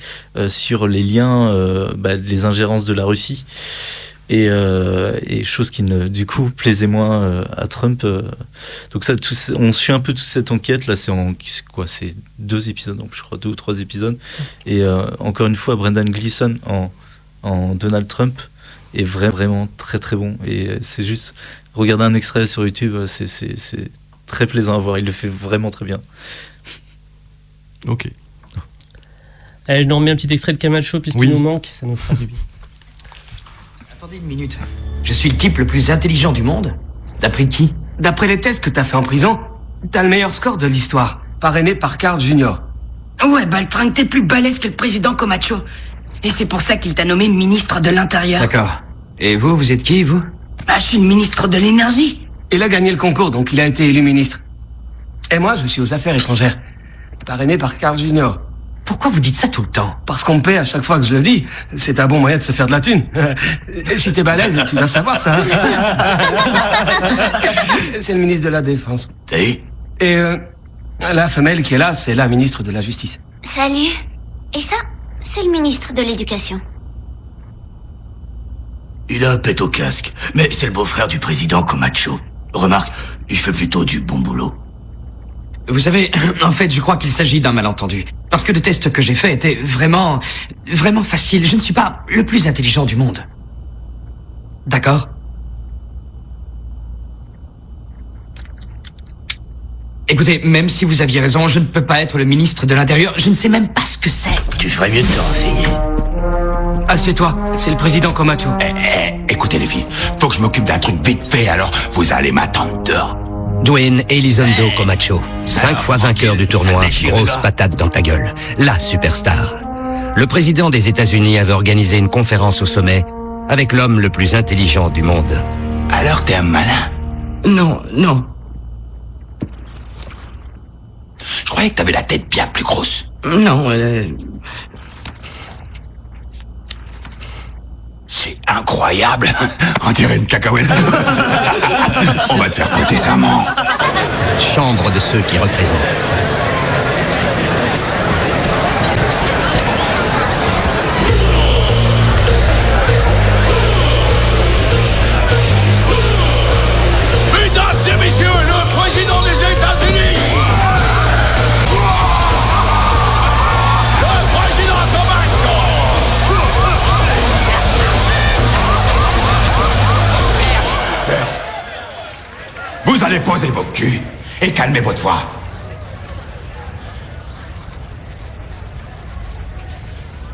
sur les liens, les ingérences de la Russie. Et chose qui du coup plaisait moins à Trump. Donc ça, on suit un peu toute cette enquête là. C'est 2 épisodes, donc je crois 2 ou 3 épisodes. Et encore une fois, Brendan Gleeson en Donald Trump est vraiment très très bon. Et c'est juste regarder un extrait sur YouTube, c'est très plaisant à voir. Il le fait vraiment très bien. Ok. Allez, je nous remets un petit extrait de Camacho puisqu'il nous manque, ça nous fera du bien. Attendez une minute. Je suis le type le plus intelligent du monde? D'après qui? D'après les tests que t'as fait en prison, t'as le meilleur score de l'histoire, parrainé par Carl Jr. Ouais, Baltringue, t'es plus balèze que le président Camacho. Et c'est pour ça qu'il t'a nommé ministre de l'Intérieur. D'accord. Et vous êtes qui, vous? Je suis le ministre de l'Énergie. Il a gagné le concours, donc il a été élu ministre. Et moi, je suis aux affaires étrangères, parrainé par Carl Jr. Pourquoi vous dites ça tout le temps? Parce qu'on me paie à chaque fois que je le dis. C'est un bon moyen de se faire de la thune. Si t'es balèze, tu vas savoir ça. C'est le ministre de la Défense. Et la femelle qui est là, c'est la ministre de la Justice. Salut. Et ça, c'est le ministre de l'Éducation. Il a un pet au casque, mais c'est le beau-frère du président Camacho. Remarque, il fait plutôt du bon boulot. Vous savez, en fait, je crois qu'il s'agit d'un malentendu. Parce que le test que j'ai fait était vraiment facile. Je ne suis pas le plus intelligent du monde. D'accord? Écoutez, même si vous aviez raison, je ne peux pas être le ministre de l'Intérieur. Je ne sais même pas ce que c'est. Tu ferais mieux de te renseigner. Assieds-toi, c'est le président Camacho. Écoutez les filles, faut que je m'occupe d'un truc vite fait, alors vous allez m'attendre dehors. Dwayne Elizondo Camacho, 5 fois vainqueur du tournoi, grosse patate dans ta gueule, la superstar. Le président des États-Unis avait organisé une conférence au sommet avec l'homme le plus intelligent du monde. Alors t'es un malin? Non. Je croyais que t'avais la tête bien plus grosse. Non, C'est incroyable. On dirait une cacahuète. On va te faire prêter serment. Chambre de ceux qui représentent. Mesdames et messieurs, le président des États-Unis, le président Camacho. Vous allez poser vos culs et calmer votre voix.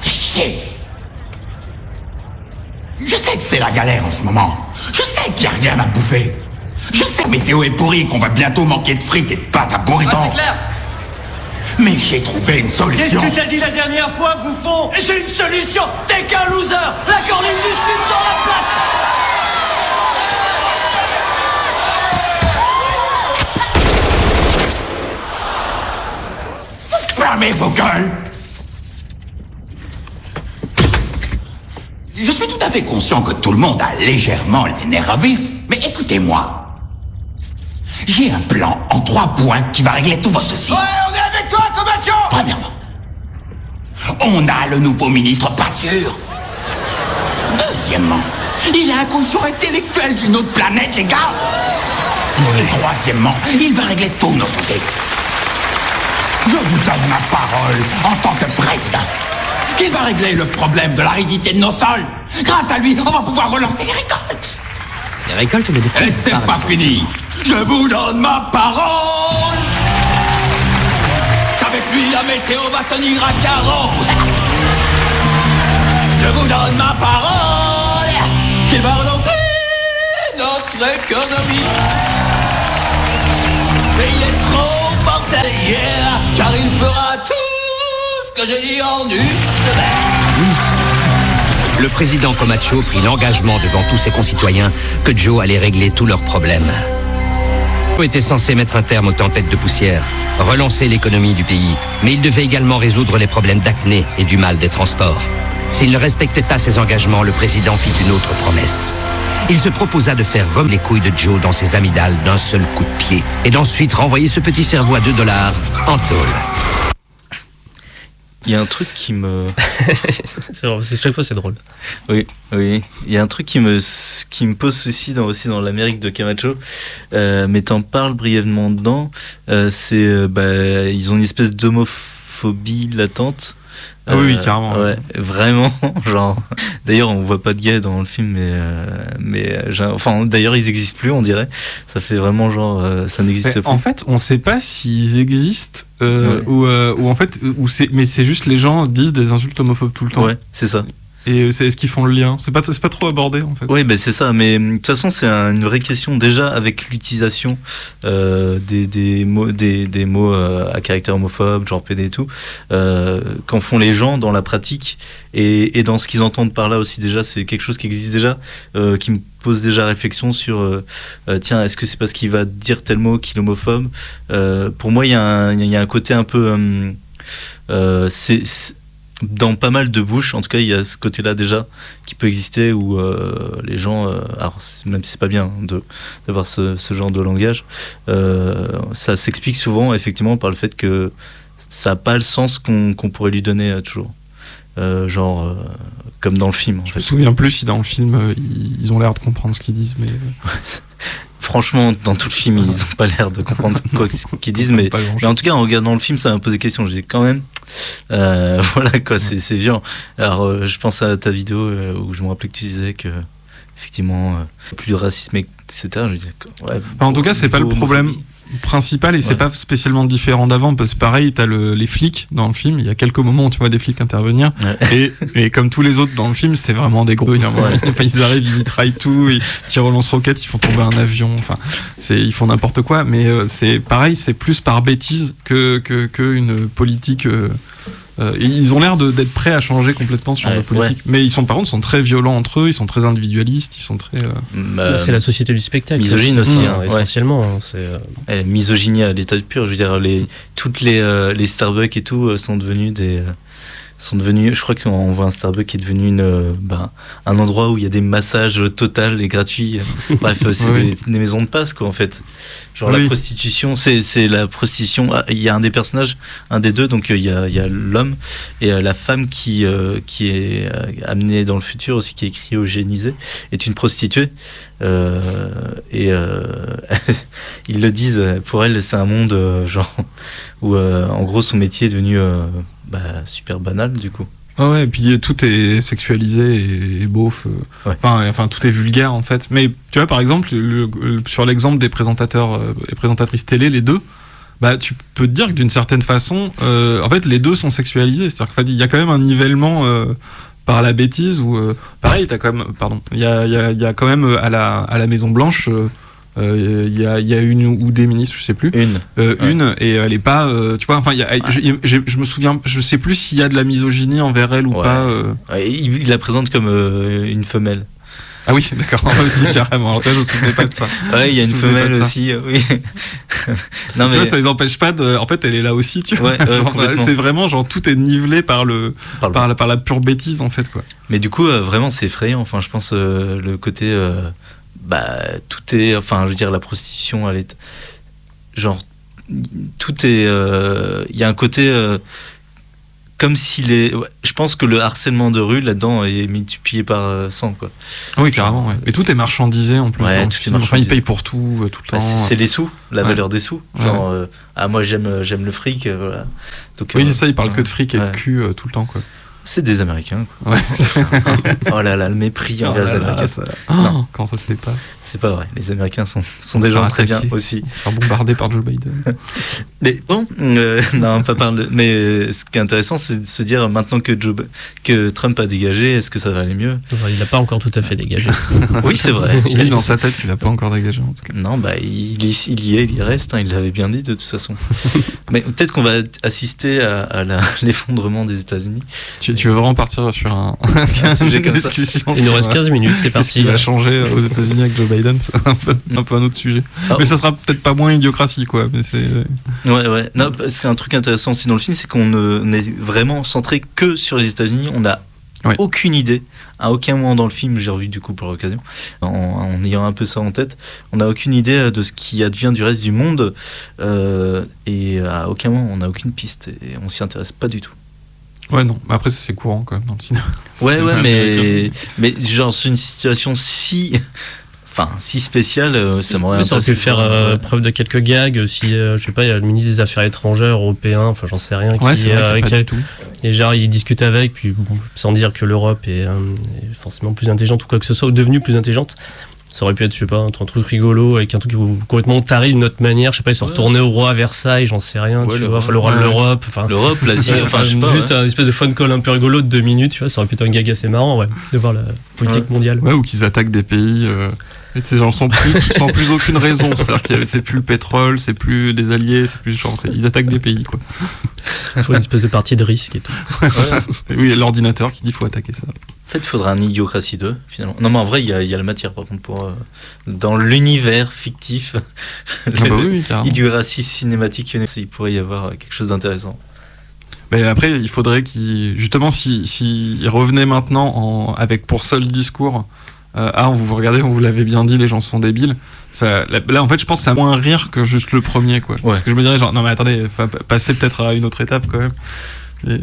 Chier. Je sais que c'est la galère en ce moment. Je sais qu'il n'y a rien à bouffer. Je sais que la météo est pourrie, qu'on va bientôt manquer de fric et de pâtes à bourriton. c'est clair. Mais j'ai trouvé une C'est ce solution. que t'as dit la dernière fois, bouffon. J'ai une solution. T'es qu'un loser. La Caroline du Sud dans la place. Fermez vos gueules. Je suis tout à fait conscient que tout le monde a légèrement les nerfs à vif, mais écoutez-moi. J'ai un plan en 3 points qui va régler tous vos soucis. Ouais, on est avec toi, Camacho. Premièrement, on a le nouveau ministre pas sûr. Deuxièmement, il a un quotient intellectuel d'une autre planète, les gars. Et troisièmement, il va régler tous nos soucis. Je vous donne ma parole en tant que président qu'il va régler le problème de l'aridité de nos sols. Grâce à lui, on va pouvoir relancer les récoltes. Les récoltes ou les découvertes? Et c'est pas fini. Je vous donne ma parole. Avec lui, la météo va tenir à carreau. Je vous donne ma parole qu'il va relancer notre économie. Mais il est trop mortel, yeah, car il fera tout ce que j'ai dit en une semaine. Le président Camacho prit l'engagement devant tous ses concitoyens que Joe allait régler tous leurs problèmes. Joe était censé mettre un terme aux tempêtes de poussière, relancer l'économie du pays, mais il devait également résoudre les problèmes d'acné et du mal des transports. S'il ne respectait pas ses engagements, le président fit une autre promesse. Il se proposa de faire remuer les couilles de Joe dans ses amygdales d'un seul coup de pied et d'ensuite renvoyer ce petit cerveau à $2 en tôle. Il y a un truc qui me... Chaque fois c'est drôle. Oui. Il y a un truc qui me pose souci aussi dans l'Amérique de Camacho, mais t'en parles brièvement dedans. Ils ont une espèce d'homophobie latente. Oui, carrément. Ouais, vraiment. Genre, d'ailleurs, on voit pas de gays dans le film, d'ailleurs, ils existent plus, on dirait. Ça fait vraiment genre, ça n'existe plus. En fait, on sait pas s'ils existent ou en fait, mais c'est juste les gens disent des insultes homophobes tout le temps. Ouais, c'est ça. Et est-ce qu'ils font le lien? C'est pas trop abordé en fait. Oui, c'est ça. Mais de toute façon, c'est une vraie question déjà avec l'utilisation des mots à caractère homophobe, genre PD et tout, qu'en font les gens dans la pratique et dans ce qu'ils entendent par là aussi. Déjà, c'est quelque chose qui existe déjà, qui me pose déjà réflexion sur tiens, est-ce que c'est parce qu'il va dire tel mot qu'il est homophobe? Pour moi, il y a un côté un peu dans pas mal de bouches, en tout cas, il y a ce côté-là déjà qui peut exister où les gens, alors même si c'est pas bien d'avoir ce genre de langage, ça s'explique souvent effectivement par le fait que ça n'a pas le sens qu'on pourrait lui donner toujours. Comme dans le film. Je me souviens plus si dans le film ils ont l'air de comprendre ce qu'ils disent, mais. Franchement, dans tout le film, ils n'ont pas l'air de comprendre ce qu'ils disent, mais en tout cas, en regardant le film, ça m'a posé question. J'ai dit quand même, voilà quoi, c'est violent. Alors, je pense à ta vidéo où je me rappelais que tu disais que, effectivement, plus de racisme, etc. Je disais, ouais, en tout cas, c'est pas le problème principal et c'est pas spécialement différent d'avant parce que pareil, t'as les flics dans le film. Il y a quelques moments où tu vois des flics intervenir et comme tous les autres dans le film, c'est vraiment des gros. Ils arrivent, ils mitraillent tout, ils tirent au lance-roquettes, ils font tomber un avion. Enfin, ils font n'importe quoi. Mais c'est pareil, c'est plus par bêtise que une politique. Et ils ont l'air d'être prêts à changer complètement ce genre de politique. Mais par contre, sont très violents entre eux, ils sont très individualistes, ils sont très... c'est la société du spectacle. Misogyne aussi, essentiellement. Misogynie à l'état pur. Je veux dire, toutes les Starbucks et tout sont devenus je crois qu'on voit un Starbucks qui est devenu un endroit où il y a des massages total et gratuits. Bref, c'est des maisons de passe, quoi, en fait. Genre la prostitution, c'est la prostitution. Il y a un des personnages, un des deux, donc il y a l'homme et la femme qui est amenée dans le futur aussi, qui est cryogénisée, est une prostituée. Ils le disent, pour elle, c'est un monde où en gros son métier est devenu super banal du coup. Et puis tout est sexualisé et beauf. Enfin, tout est vulgaire en fait. Mais tu vois, par exemple, sur l'exemple des présentateurs et présentatrices télé, les deux, tu peux te dire que d'une certaine façon, en fait, les deux sont sexualisés. C'est-à-dire qu'il y a quand même un nivellement par la bêtise où, pareil, t'as quand même, il y a quand même à la Maison Blanche. Il y a une ou des ministres, je sais plus. Une, et elle est pas. Tu vois, enfin, je me souviens, je sais plus s'il y a de la misogynie envers elle ou pas. Il la présente comme une femelle. Ah oui, d'accord, aussi, carrément. Alors, tu vois, je me souvenais pas de ça. Ouais, il y a une femelle aussi, oui. Non, tu vois, ça les empêche pas de. En fait, elle est là aussi, tu vois. C'est vraiment, genre, tout est nivelé par la pure bêtise, en fait, quoi. Mais du coup, vraiment, c'est effrayant. Enfin, je pense, le côté. Tout est. Enfin, je veux dire, la prostitution, elle est. Genre, tout est. Il y a un côté. Comme s'il est. Je pense que le harcèlement de rue là-dedans est multiplié par 100, quoi. Oui, carrément, ouais. Et tout est marchandisé en plus. Ouais, tout est marchandisé. Enfin, ils payent pour tout, tout le temps. C'est les sous, la valeur des sous. Genre, moi j'aime le fric, voilà. Donc, oui, c'est ça, ils parlent que de fric et de cul tout le temps, quoi. C'est des Américains, quoi. Ouais. Oh là là, le mépris envers les Américains. Quand ça se fait pas. C'est pas vrai. Les Américains sont des gens très bien aussi. Ils sont bombardés par Joe Biden. Mais bon, non, pas parler. Mais ce qui est intéressant, c'est de se dire maintenant que Trump a dégagé, est-ce que ça va aller mieux ? Il n'a pas encore tout à fait dégagé. Oui, c'est vrai. Dans sa tête, il n'a pas encore dégagé, en tout cas. Non, il y reste. Il l'avait bien dit de toute façon. Mais peut-être qu'on va assister à l'effondrement des États-Unis. Tu veux vraiment partir sur un sujet comme discussion ça. Il nous reste 15 minutes, c'est parti. Qu'est-ce qui va changer aux États-Unis avec Joe Biden ? C'est un peu un autre sujet. Mais ça sera peut-être pas moins idiocratie, quoi. Mais c'est... Ouais. Non, parce qu'un truc intéressant aussi dans le film, c'est qu'on est vraiment centré que sur les États-Unis. On n'a aucune idée. À aucun moment dans le film, j'ai revu du coup pour l'occasion, en ayant un peu ça en tête, on n'a aucune idée de ce qui advient du reste du monde. Et à aucun moment, on n'a aucune piste. Et on s'y intéresse pas du tout. Ouais, non. C'est courant quand même dans le cinéma. Mais genre, c'est une situation si spéciale, ça m'aurait intéressé. Ça aurait pu faire preuve de quelques gags. Si, je sais pas, il y a le ministre des Affaires étrangères européen, enfin, j'en sais rien, et genre, il discute avec, puis bon, sans dire que l'Europe est forcément plus intelligente ou quoi que ce soit, ou devenue plus intelligente. Ça aurait pu être, je sais pas, un truc rigolo avec un truc complètement taré d'une autre manière. Je sais pas, ils sont retournés au roi à Versailles, j'en sais rien. Tu vois, le roi de l'Europe. L'Europe, l'Asie, enfin, je sais pas. Juste un espèce de phone call un peu rigolo de 2 minutes, tu vois, ça aurait pu être un gag assez marrant, de voir la politique mondiale. Ouais, ou qu'ils attaquent des pays. Et ces gens sans plus aucune raison. C'est-à-dire que c'est plus le pétrole, c'est plus des alliés, c'est plus genre, ils attaquent des pays, quoi. Il faut une espèce de partie de risque et tout. Oui, l'ordinateur qui dit faut attaquer ça. En fait, il faudrait un Idiocratie 2, finalement. Non, mais en vrai, il y a la matière, par contre, pour dans l'univers fictif, Idiocratie cinématique, il pourrait y avoir quelque chose d'intéressant. Mais après, il faudrait justement, s'il revenait maintenant avec pour seul discours. Vous regardez, on vous l'avait bien dit, les gens sont débiles. Là, en fait, je pense que ça a moins rire que juste le premier, quoi. Parce que je me dirais, genre, non, mais attendez, passez peut-être à une autre étape quand même. Et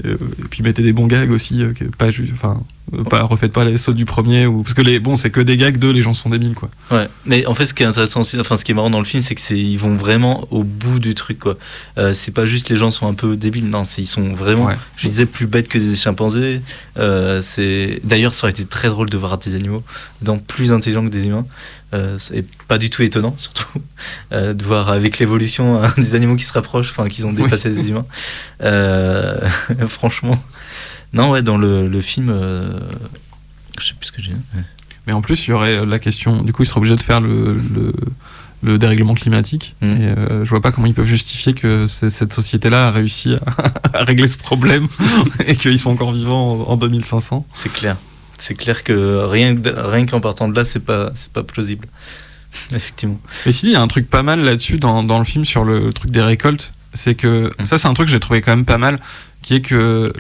puis mettez des bons gags aussi, refaites pas les sauts du premier, parce que c'est que des gags les gens sont débiles, quoi. Ouais, mais en fait, ce qui est intéressant aussi, ce qui est marrant dans le film, c'est que ils vont vraiment au bout du truc, quoi. C'est pas juste les gens sont un peu débiles, non, ils sont vraiment, je disais, plus bêtes que des chimpanzés. D'ailleurs, ça aurait été très drôle de voir des animaux plus intelligents que des humains. C'est pas du tout étonnant, surtout de voir avec l'évolution des animaux qui se rapprochent, qui ont dépassé les humains. Franchement, non, dans le film, je sais plus ce que j'ai dit. Mais en plus, il y aurait la question. Du coup, ils seraient obligés de faire le dérèglement climatique. Et je vois pas comment ils peuvent justifier que cette société-là a réussi à régler ce problème et qu'ils sont encore vivants en 2500. C'est clair. C'est clair que rien qu'en partant de là, c'est pas plausible. Effectivement. Mais si, il y a un truc pas mal là-dessus dans le film sur le truc des récoltes. C'est que ça, c'est un truc que j'ai trouvé quand même pas mal, qui est que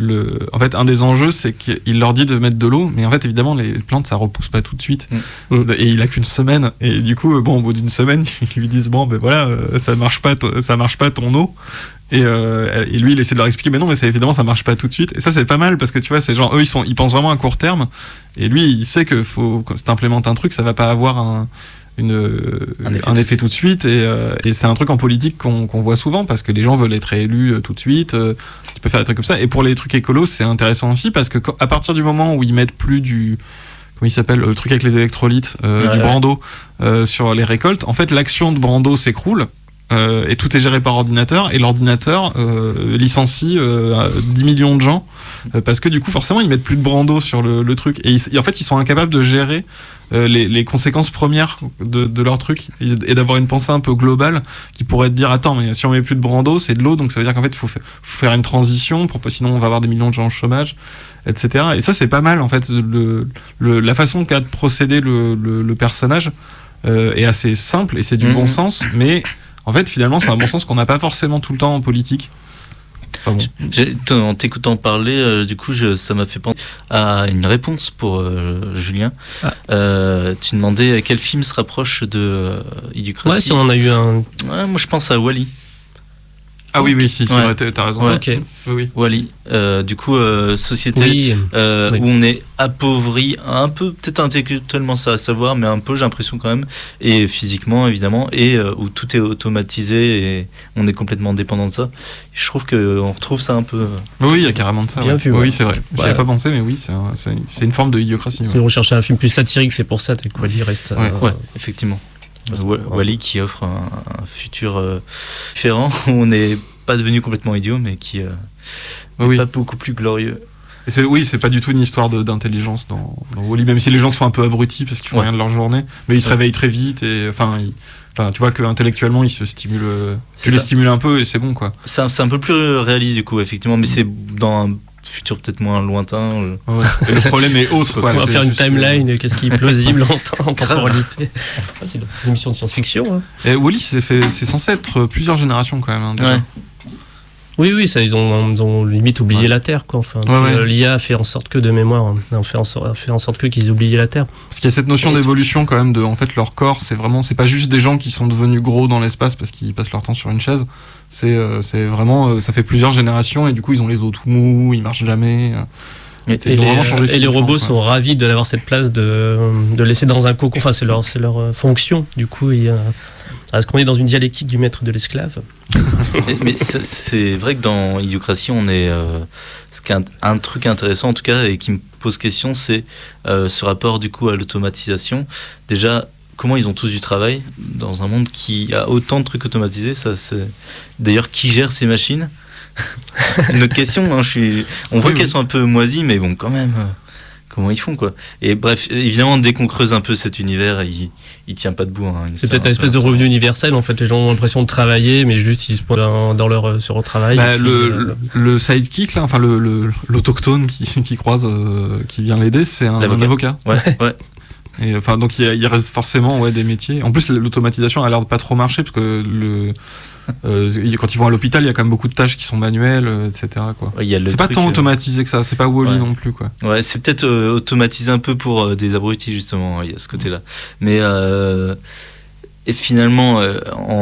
en fait, un des enjeux, c'est qu'il leur dit de mettre de l'eau, mais en fait, évidemment, les plantes, ça repousse pas tout de suite. Et il a qu'une semaine. Et du coup, au bout d'une semaine, ils lui disent ça marche pas ton eau. Et lui, il essaie de leur expliquer, mais non, mais évidemment, ça marche pas tout de suite. Et ça, c'est pas mal parce que tu vois, c'est genre, eux, ils pensent vraiment à court terme. Et lui, il sait que quand tu implémentes un truc, ça va pas avoir un effet tout de suite. Et c'est un truc en politique qu'on voit souvent parce que les gens veulent être élus tout de suite. Tu peux faire des trucs comme ça. Et pour les trucs écolos, c'est intéressant aussi parce que à partir du moment où ils mettent plus comment il s'appelle, le truc avec les électrolytes, du Brando sur les récoltes, en fait, l'action de Brando s'écroule. et tout est géré par ordinateur, et l'ordinateur licencie 10 millions de gens, parce que du coup forcément ils mettent plus de Brando sur le truc, et en fait ils sont incapables de gérer les conséquences premières de leur truc, et d'avoir une pensée un peu globale qui pourrait te dire attends, mais si on met plus de Brando, c'est de l'eau, donc ça veut dire qu'en fait il faut faire une transition, sinon on va avoir des millions de gens au chômage, etc. Et ça c'est pas mal en fait, la façon qu'a de procéder le personnage est assez simple, et c'est du bon sens, mais en fait finalement c'est un bon sens qu'on n'a pas forcément tout le temps en politique. Enfin bon. En t'écoutant parler, du coup, ça m'a fait penser à une réponse pour Julien. Tu demandais quel film se rapproche de Idiocratie. Ouais, si on en a eu un. Ouais, moi je pense à Wall-E. Ah oui, si, ouais. T'as raison. Ouais. Ok. Oui. Wall-E. Du coup, société où on est appauvri un peu, peut-être intellectuellement ça à savoir, mais un peu, j'ai l'impression quand même, et physiquement évidemment, et où tout est automatisé et on est complètement dépendant de ça. Je trouve qu'on retrouve ça un peu. Oui, il y a carrément de ça. Bien vu, oui, c'est vrai. J'y avais pas pensé, mais oui, c'est une forme de idiocratie. Si on recherchait un film plus satirique, c'est pour ça que Wall-E reste. Ouais, effectivement. Wall-E qui offre un futur différent où on n'est pas devenu complètement idiot, mais qui est pas beaucoup plus glorieux. Et c'est pas du tout une histoire d'intelligence dans Wall-E, même si les gens sont un peu abrutis parce qu'ils font rien de leur journée, mais ils se réveillent très vite, et tu vois qu'intellectuellement ils se stimulent, tu les stimules un peu et c'est bon quoi. C'est un peu plus réaliste du coup, effectivement, mais c'est dans un futur peut-être moins lointain. Et le problème est autre quoi. On va faire une timeline, qu'est-ce qui est plausible en temporalité. C'est une émission de science-fiction. Hein. Et Wall-E c'est censé être plusieurs générations quand même. Hein, déjà. Ouais. Oui, ça, ils ont limite oublié la Terre, quoi. Enfin, l'IA a fait en sorte que de mémoire, on fait en sorte qu'ils oubliaient la Terre. Parce qu'il y a cette notion d'évolution quand même, en fait, leur corps, c'est pas juste des gens qui sont devenus gros dans l'espace parce qu'ils passent leur temps sur une chaise. C'est vraiment, ça fait plusieurs générations, et du coup, ils ont les os tout mous, ils marchent jamais. Et les robots sont ravis d'avoir cette place de laisser dans un cocon. Enfin, c'est leur fonction. Du coup, est-ce qu'on est dans une dialectique du maître de l'esclave? mais c'est vrai que dans Idiocratie, on est. Un truc intéressant en tout cas, et qui me pose question, c'est ce rapport du coup à l'automatisation. Déjà, comment ils ont tous du travail dans un monde qui a autant de trucs automatisés. D'ailleurs, qui gère ces machines? Une autre question. Hein, on voit qu'elles sont un peu moisies, mais bon, quand même. Comment ils font quoi. Et bref, évidemment, dès qu'on creuse un peu cet univers, il tient pas debout. Hein, c'est peut-être une espèce de revenu universel. En fait, les gens ont l'impression de travailler, mais juste ils se posent dans leur sur le travail. Le sidekick là, enfin l'autochtone qui croise, qui vient l'aider, c'est un avocat. Ouais. Et enfin donc il reste forcément des métiers. En plus l'automatisation a l'air de pas trop marcher parce que quand ils vont à l'hôpital, il y a quand même beaucoup de tâches qui sont manuelles, etc. quoi. C'est pas tant automatisé que ça, c'est pas Wall-E non plus quoi. Ouais, c'est peut-être automatisé un peu pour des abrutis justement, il y a ce côté-là. Mais et finalement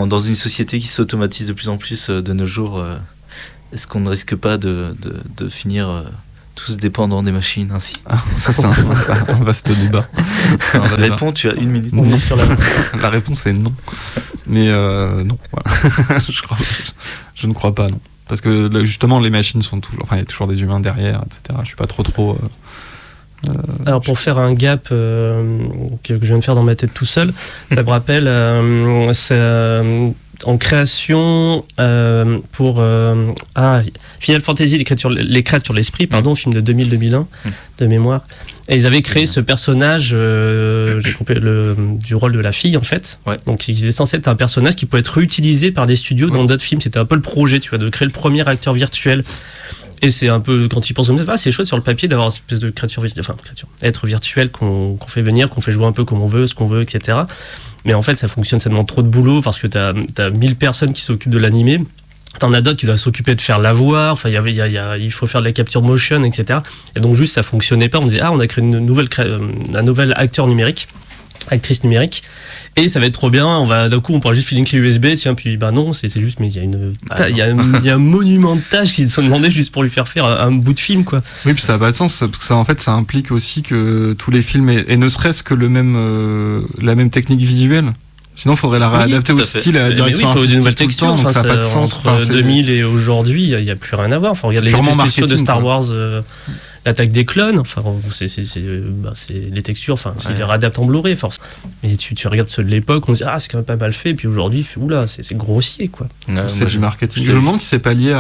dans une société qui s'automatise de plus en plus de nos jours, est-ce qu'on ne risque pas de finir tous dépendants des machines ainsi? Ça c'est un vaste débat. Réponds, tu as 1 minute. Non. La réponse est non. Mais non, voilà. Je ne crois pas, non. Parce que justement les machines sont toujours... Enfin il y a toujours des humains derrière, etc. Je suis pas trop... Alors pour faire un gap que je viens de faire dans ma tête tout seul, ça me rappelle en création pour Final Fantasy, les créatures de l'esprit, film de 2000-2001 de mémoire. Et ils avaient créé ce personnage, j'ai compris du rôle de la fille en fait. Ouais. Donc il était censé être un personnage qui pouvait être réutilisé par des studios dans d'autres films. C'était un peu le projet, tu vois, de créer le premier acteur virtuel. Et c'est un peu, quand ils pensent comme ça, c'est chouette sur le papier d'avoir une espèce de être virtuel qu'on fait venir, qu'on fait jouer un peu comme on veut, ce qu'on veut, etc. Mais en fait, ça demande trop de boulot parce que t'as 1000 personnes qui s'occupent de l'animer. T'en as d'autres qui doivent s'occuper de faire la voix. Enfin, il faut faire de la capture motion, etc. Et donc, juste, ça fonctionnait pas. On disait, on a créé un nouvel acteur numérique, actrice numérique. Et ça va être trop bien, d'un coup on pourra juste filer une clé USB, tiens, puis non, c'est juste, mais il y a un monument de tâches qui sont demandées juste pour lui faire un bout de film, quoi. Oui, puis ça n'a pas de sens, parce que ça, en fait, ça implique aussi que tous les films aient ne serait-ce que la même technique visuelle. Sinon, il faudrait la réadapter au style, à la direction artistique. Il faut des nouvelles textures, donc ça n'a pas de sens. Entre 2000 et aujourd'hui, il n'y a plus rien à voir. Enfin, regarde les effets spéciaux de Star Wars. l'attaque des clones. Enfin, c'est les textures. Enfin, c'est les réadaptent en Blu-ray, force. Et tu regardes ceux de l'époque, on se dit c'est quand même pas mal fait. Et puis aujourd'hui, oula, c'est grossier, quoi. C'est du marketing. Je me demande si c'est pas lié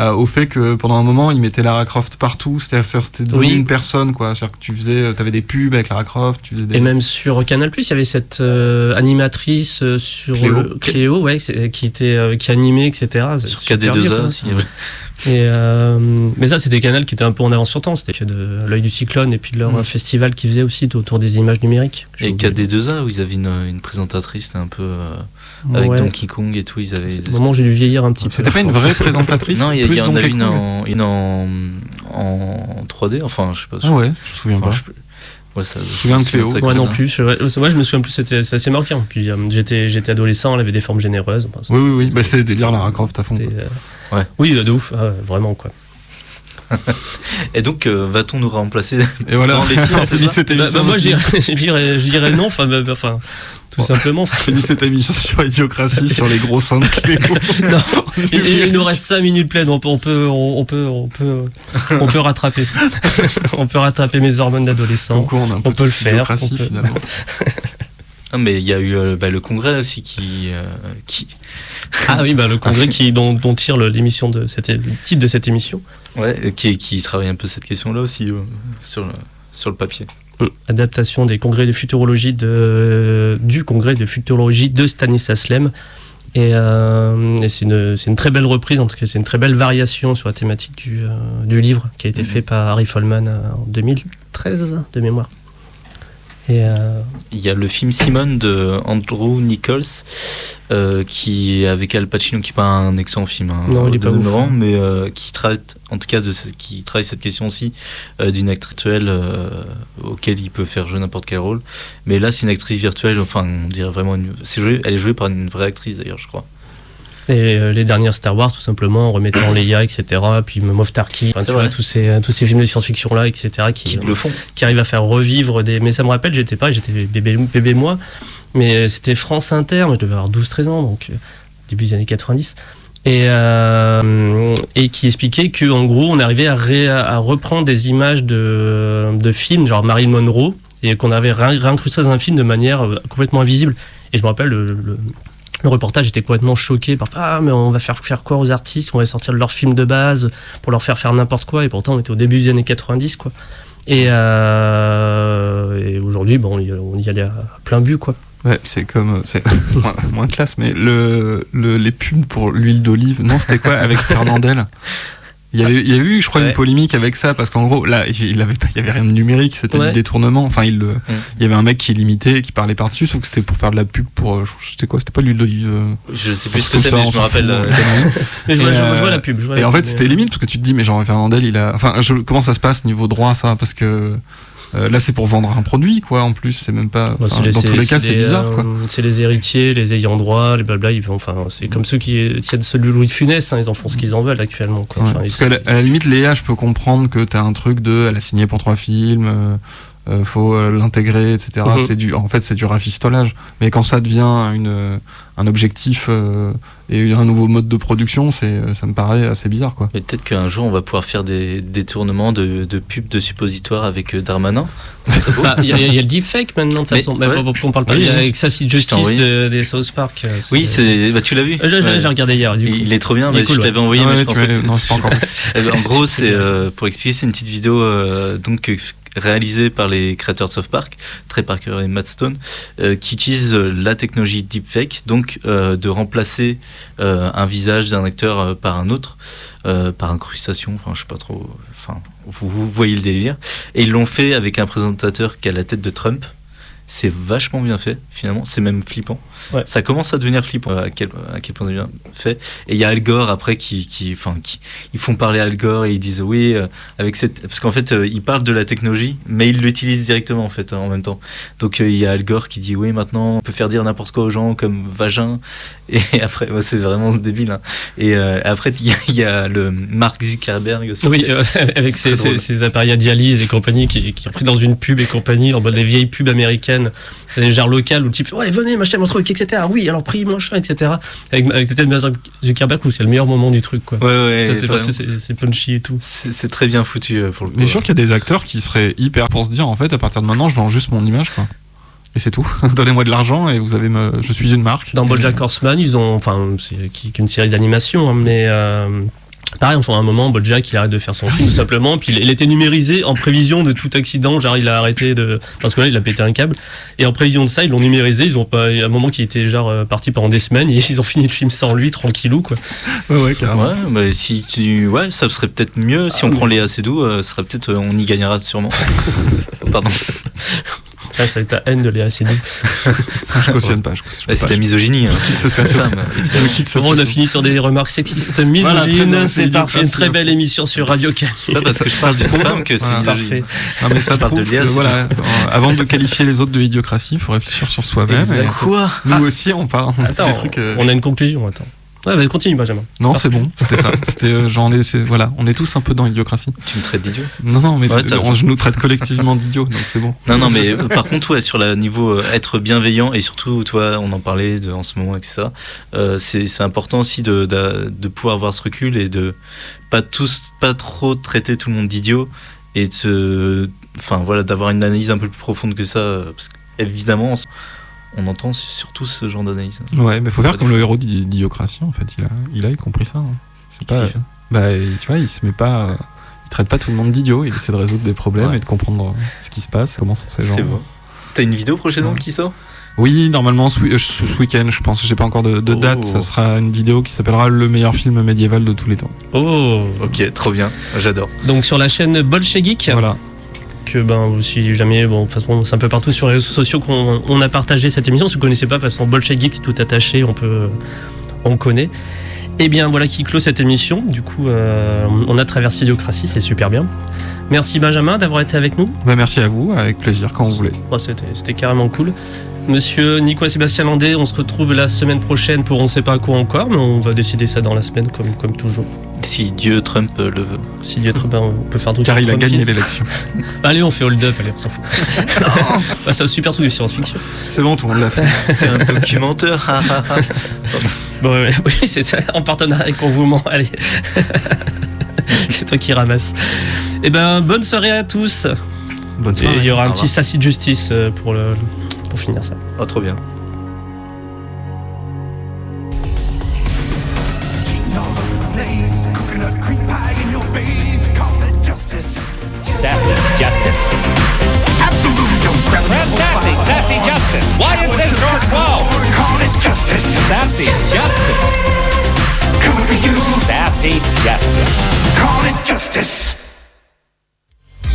au fait que pendant un moment ils mettaient Lara Croft partout, c'est-à-dire c'était devenu une personne, quoi. C'est-à-dire que t'avais des pubs avec Lara Croft, et même sur Canal+, il y avait cette animatrice sur Cléo, qui animait, etc. Sur KD2A aussi. Mais ça, c'était Canal qui était un peu en avance sur temps. C'était de l'œil du cyclone et puis de leur festival qu'ils faisaient aussi autour des images numériques. Et KD2A, où ils avaient une présentatrice, c'était un peu avec Donkey Kong et tout. C'est le moment où j'ai dû vieillir un petit peu. C'était pas une vraie présentatrice? Non, il y en a une en 3D, enfin, je sais pas. Ah ouais, je me souviens pas. Ouais, ça, je me souviens de Cléo. Moi non plus. Moi, je me souviens plus, c'était assez marquant. Puis j'étais adolescent, elle avait des formes généreuses. Enfin, oui. Bah, c'est délire Lara Croft à fond. Oui, de ouf, vraiment, quoi. Et donc, va-t-on nous remplacer dans les films? Fini cette émission. Moi, je dirais non, enfin, tout simplement. Fini cette émission sur Idiocratie, sur les gros seins de Cléo. Non, il nous reste 5 minutes pleines, on peut rattraper ça. On peut rattraper mes hormones d'adolescent. On peut le faire. Finalement. Mais il y a eu le congrès aussi qui... Ah oui, le congrès dont tire l'émission le titre de cette émission. Ouais, qui travaille un peu cette question-là aussi sur le papier. Adaptation des congrès de futurologie du congrès de futurologie de Stanislas Lem. Et c'est une très belle reprise, en tout cas c'est une très belle variation sur la thématique du livre qui a été fait par Harry Folman en 2013 de mémoire. Et il y a le film Simone de Andrew Nichols qui avec Al Pacino, qui n'est pas un excellent film, non, il est pas ouf, mais qui traite en tout cas qui travaille cette question aussi d'une actrice virtuelle auquel il peut faire jouer n'importe quel rôle, mais là c'est une actrice virtuelle, enfin on dirait vraiment elle est jouée par une vraie actrice d'ailleurs, je crois. Et les dernières Star Wars, tout simplement, en remettant Leia, etc. Puis Moff Tarkin, tous ces films de science-fiction là, etc. qui le font, qui arrivent à faire revivre des. Mais ça me rappelle, j'étais bébé moi, mais c'était France Inter, moi je devais avoir 12-13 ans, donc début des années 90. Et qui expliquait qu'en gros, on arrivait à reprendre des images de films, genre Marilyn Monroe, et qu'on avait réincrusté dans un film de manière complètement invisible. Et je me rappelle, le reportage était complètement choqué par mais on va faire quoi aux artistes, on va sortir de leur film de base pour leur faire n'importe quoi, et pourtant on était au début des années 90, quoi. Et aujourd'hui on y allait à plein but, quoi. Ouais, c'est comme moins classe, mais les pubs pour l'huile d'olive, non, c'était quoi avec Fernandel? Il y a eu, je crois, une polémique avec ça, parce qu'en gros, là, il y avait rien de numérique, c'était du détournement. Enfin, il y avait un mec qui l'imitait, qui parlait par-dessus, sauf que c'était pour faire de la pub pour, c'était quoi? C'était pas l'huile d'olive. Je sais plus ce que c'est, mais je me rappelle. Mais je vois la pub. Et en fait, c'était limite, parce que tu te dis, mais genre, Fernandel, comment ça se passe niveau droit, ça? Parce que là, c'est pour vendre un produit, quoi. En plus, c'est même pas. Dans tous les cas, c'est bizarre, quoi. C'est les héritiers, les ayants droit, les blabla. C'est comme ceux qui tiennent celui de Louis de Funès. Ils en font ce qu'ils en veulent actuellement, quoi. Parce qu'à la limite, Léa, je peux comprendre que t'as un truc elle a signé pour 3 films. Faut l'intégrer, etc. C'est du rafistolage. Mais quand ça devient un objectif et un nouveau mode de production, ça me paraît assez bizarre, quoi. Et peut-être qu'un jour on va pouvoir faire des détournements de pubs de suppositoires avec Darmanin. Il y a le deepfake maintenant, de toute façon. On parle pas avec Sassy Justice des South Park. Oui, tu l'as vu? J'ai regardé hier. Du coup. Il est trop bien. Je t'avais envoyé, mais je pense que non, c'est pas encore. En gros, c'est pour expliquer, c'est une petite vidéo réalisée par les créateurs de South Park, Trey Parker et Matt Stone, qui utilisent la technologie deepfake, donc de remplacer un visage d'un acteur par un autre, par incrustation, je sais pas trop, vous voyez le délire. Et ils l'ont fait avec un présentateur qui a la tête de Trump. C'est vachement bien fait, finalement, c'est même flippant. Ouais. Ça commence à devenir flippant à quel point c'est bien fait. Et il y a Al Gore après qui ils font parler Al Gore et ils disent oui, avec parce qu'en fait ils parlent de la technologie, mais ils l'utilisent directement en fait en même temps. Donc il y a Al Gore qui dit oui, maintenant on peut faire dire n'importe quoi aux gens comme vagin. Et après c'est vraiment débile. Hein. Et après il y a le Mark Zuckerberg aussi. Oui, avec ses appareils à dialyse et compagnie qui est pris dans une pub et compagnie, en mode des vieilles pubs américaines. scènes genre locales où le type ouais venez m'acheter mon truc etc. Oui alors prix machin etc. Avec Ted Zuckerberg où c'est le meilleur moment du truc quoi. Ouais, ça, c'est punchy et tout. C'est très bien foutu pour le coup. Mais je suis sûr qu'il y a des acteurs qui seraient hyper pour se dire en fait à partir de maintenant je vends juste mon image quoi. Et c'est tout. Donnez-moi de l'argent et je suis une marque. Dans BoJack Horseman ils ont qui est une série d'animation hein, mais pareil, à un moment, BoJack il arrête de faire son film tout simplement, puis il était numérisé en prévision de tout accident, genre il a arrêté parce que là il a pété un câble, et en prévision de ça ils l'ont numérisé, ils ont pas, à un moment qui était genre parti pendant des semaines, et ils ont fini le film sans lui, tranquillou quoi. Ouais, carrément. Ouais, bah, ça serait peut-être mieux si on prend Léa Seydoux, on y gagnera sûrement. Pardon. Ah, ça va être ta haine de Léa Seydoux. Je cautionne pas. C'est de la misogynie. C'est cette femme. Bon, on a fini sur des remarques sexistes misogynes. Voilà, c'est parfait. Une très belle émission sur Radio Cannes. C'est pas parce que je parle d'une femme que c'est misogyne. Non, mais ça prouve que, voilà, avant de qualifier les autres de idiocratie, il faut réfléchir sur soi-même. Quoi ? Nous aussi, on parle. Attends, on a une conclusion. Attends. Ouais, bah, continue, Benjamin. Non, c'est bon, c'était ça. Voilà, on est tous un peu dans l'idiocratie. Tu me traites d'idiot ? Non, mais je nous traite collectivement d'idiots, donc c'est bon. Non, mais par contre, ouais, sur le niveau être bienveillant, et surtout, toi, on en parlait en ce moment, etc. C'est important aussi de pouvoir avoir ce recul et de pas trop traiter tout le monde d'idiot, et d'avoir une analyse un peu plus profonde que ça, parce qu'évidemment, on entend surtout ce genre d'analyse. Ouais, mais faut faire comme le héros d'Idiocratie en fait. Il a compris ça. Hein. C'est pas. Tu vois, il se met pas. Il traite pas tout le monde d'idiot. Il essaie de résoudre des problèmes et de comprendre ce qui se passe, comment sont ces gens. C'est bon. T'as une vidéo prochainement qui sort ? Oui, normalement ce week-end, je pense. J'ai pas encore de date. Ça sera une vidéo qui s'appellera le meilleur film médiéval de tous les temps. Oh, ok, trop bien. J'adore. Donc sur la chaîne Bolchegeek. Voilà. Que si jamais, de toute façon c'est un peu partout sur les réseaux sociaux qu'on a partagé cette émission. Si vous ne connaissez pas, de toute façon Bolchegeek c'est tout attaché, on connaît. Et bien voilà qui clôt cette émission. Du coup on a traversé l'idiocratie, c'est super bien. Merci Benjamin d'avoir été avec nous. Merci à vous, avec plaisir quand vous voulez. C'était carrément cool. Monsieur Nicolas Sébastien Landé, on se retrouve la semaine prochaine pour on ne sait pas quoi encore, mais on va décider ça dans la semaine comme toujours. Si Dieu Trump le veut. Si Dieu Trump, on peut faire tout. Car il a gagné l'élection. Allez, on fait hold up, allez, on s'en fout. C'est un super truc de science-fiction. C'est bon, tout le monde l'a fait. C'est un documentaire. Bon, oui, c'est ça, en partenariat avec Convouement, allez. C'est toi qui ramasse. Eh ben, bonne soirée à tous. Bonne soirée. Et il y aura un petit Sassy de Justice pour finir ça. Oh, trop bien. Sassy Justice. Sassy Justice. Why is this door closed? Call it justice. Sassy Justice. Coming for you. Sassy Justice. Call it justice.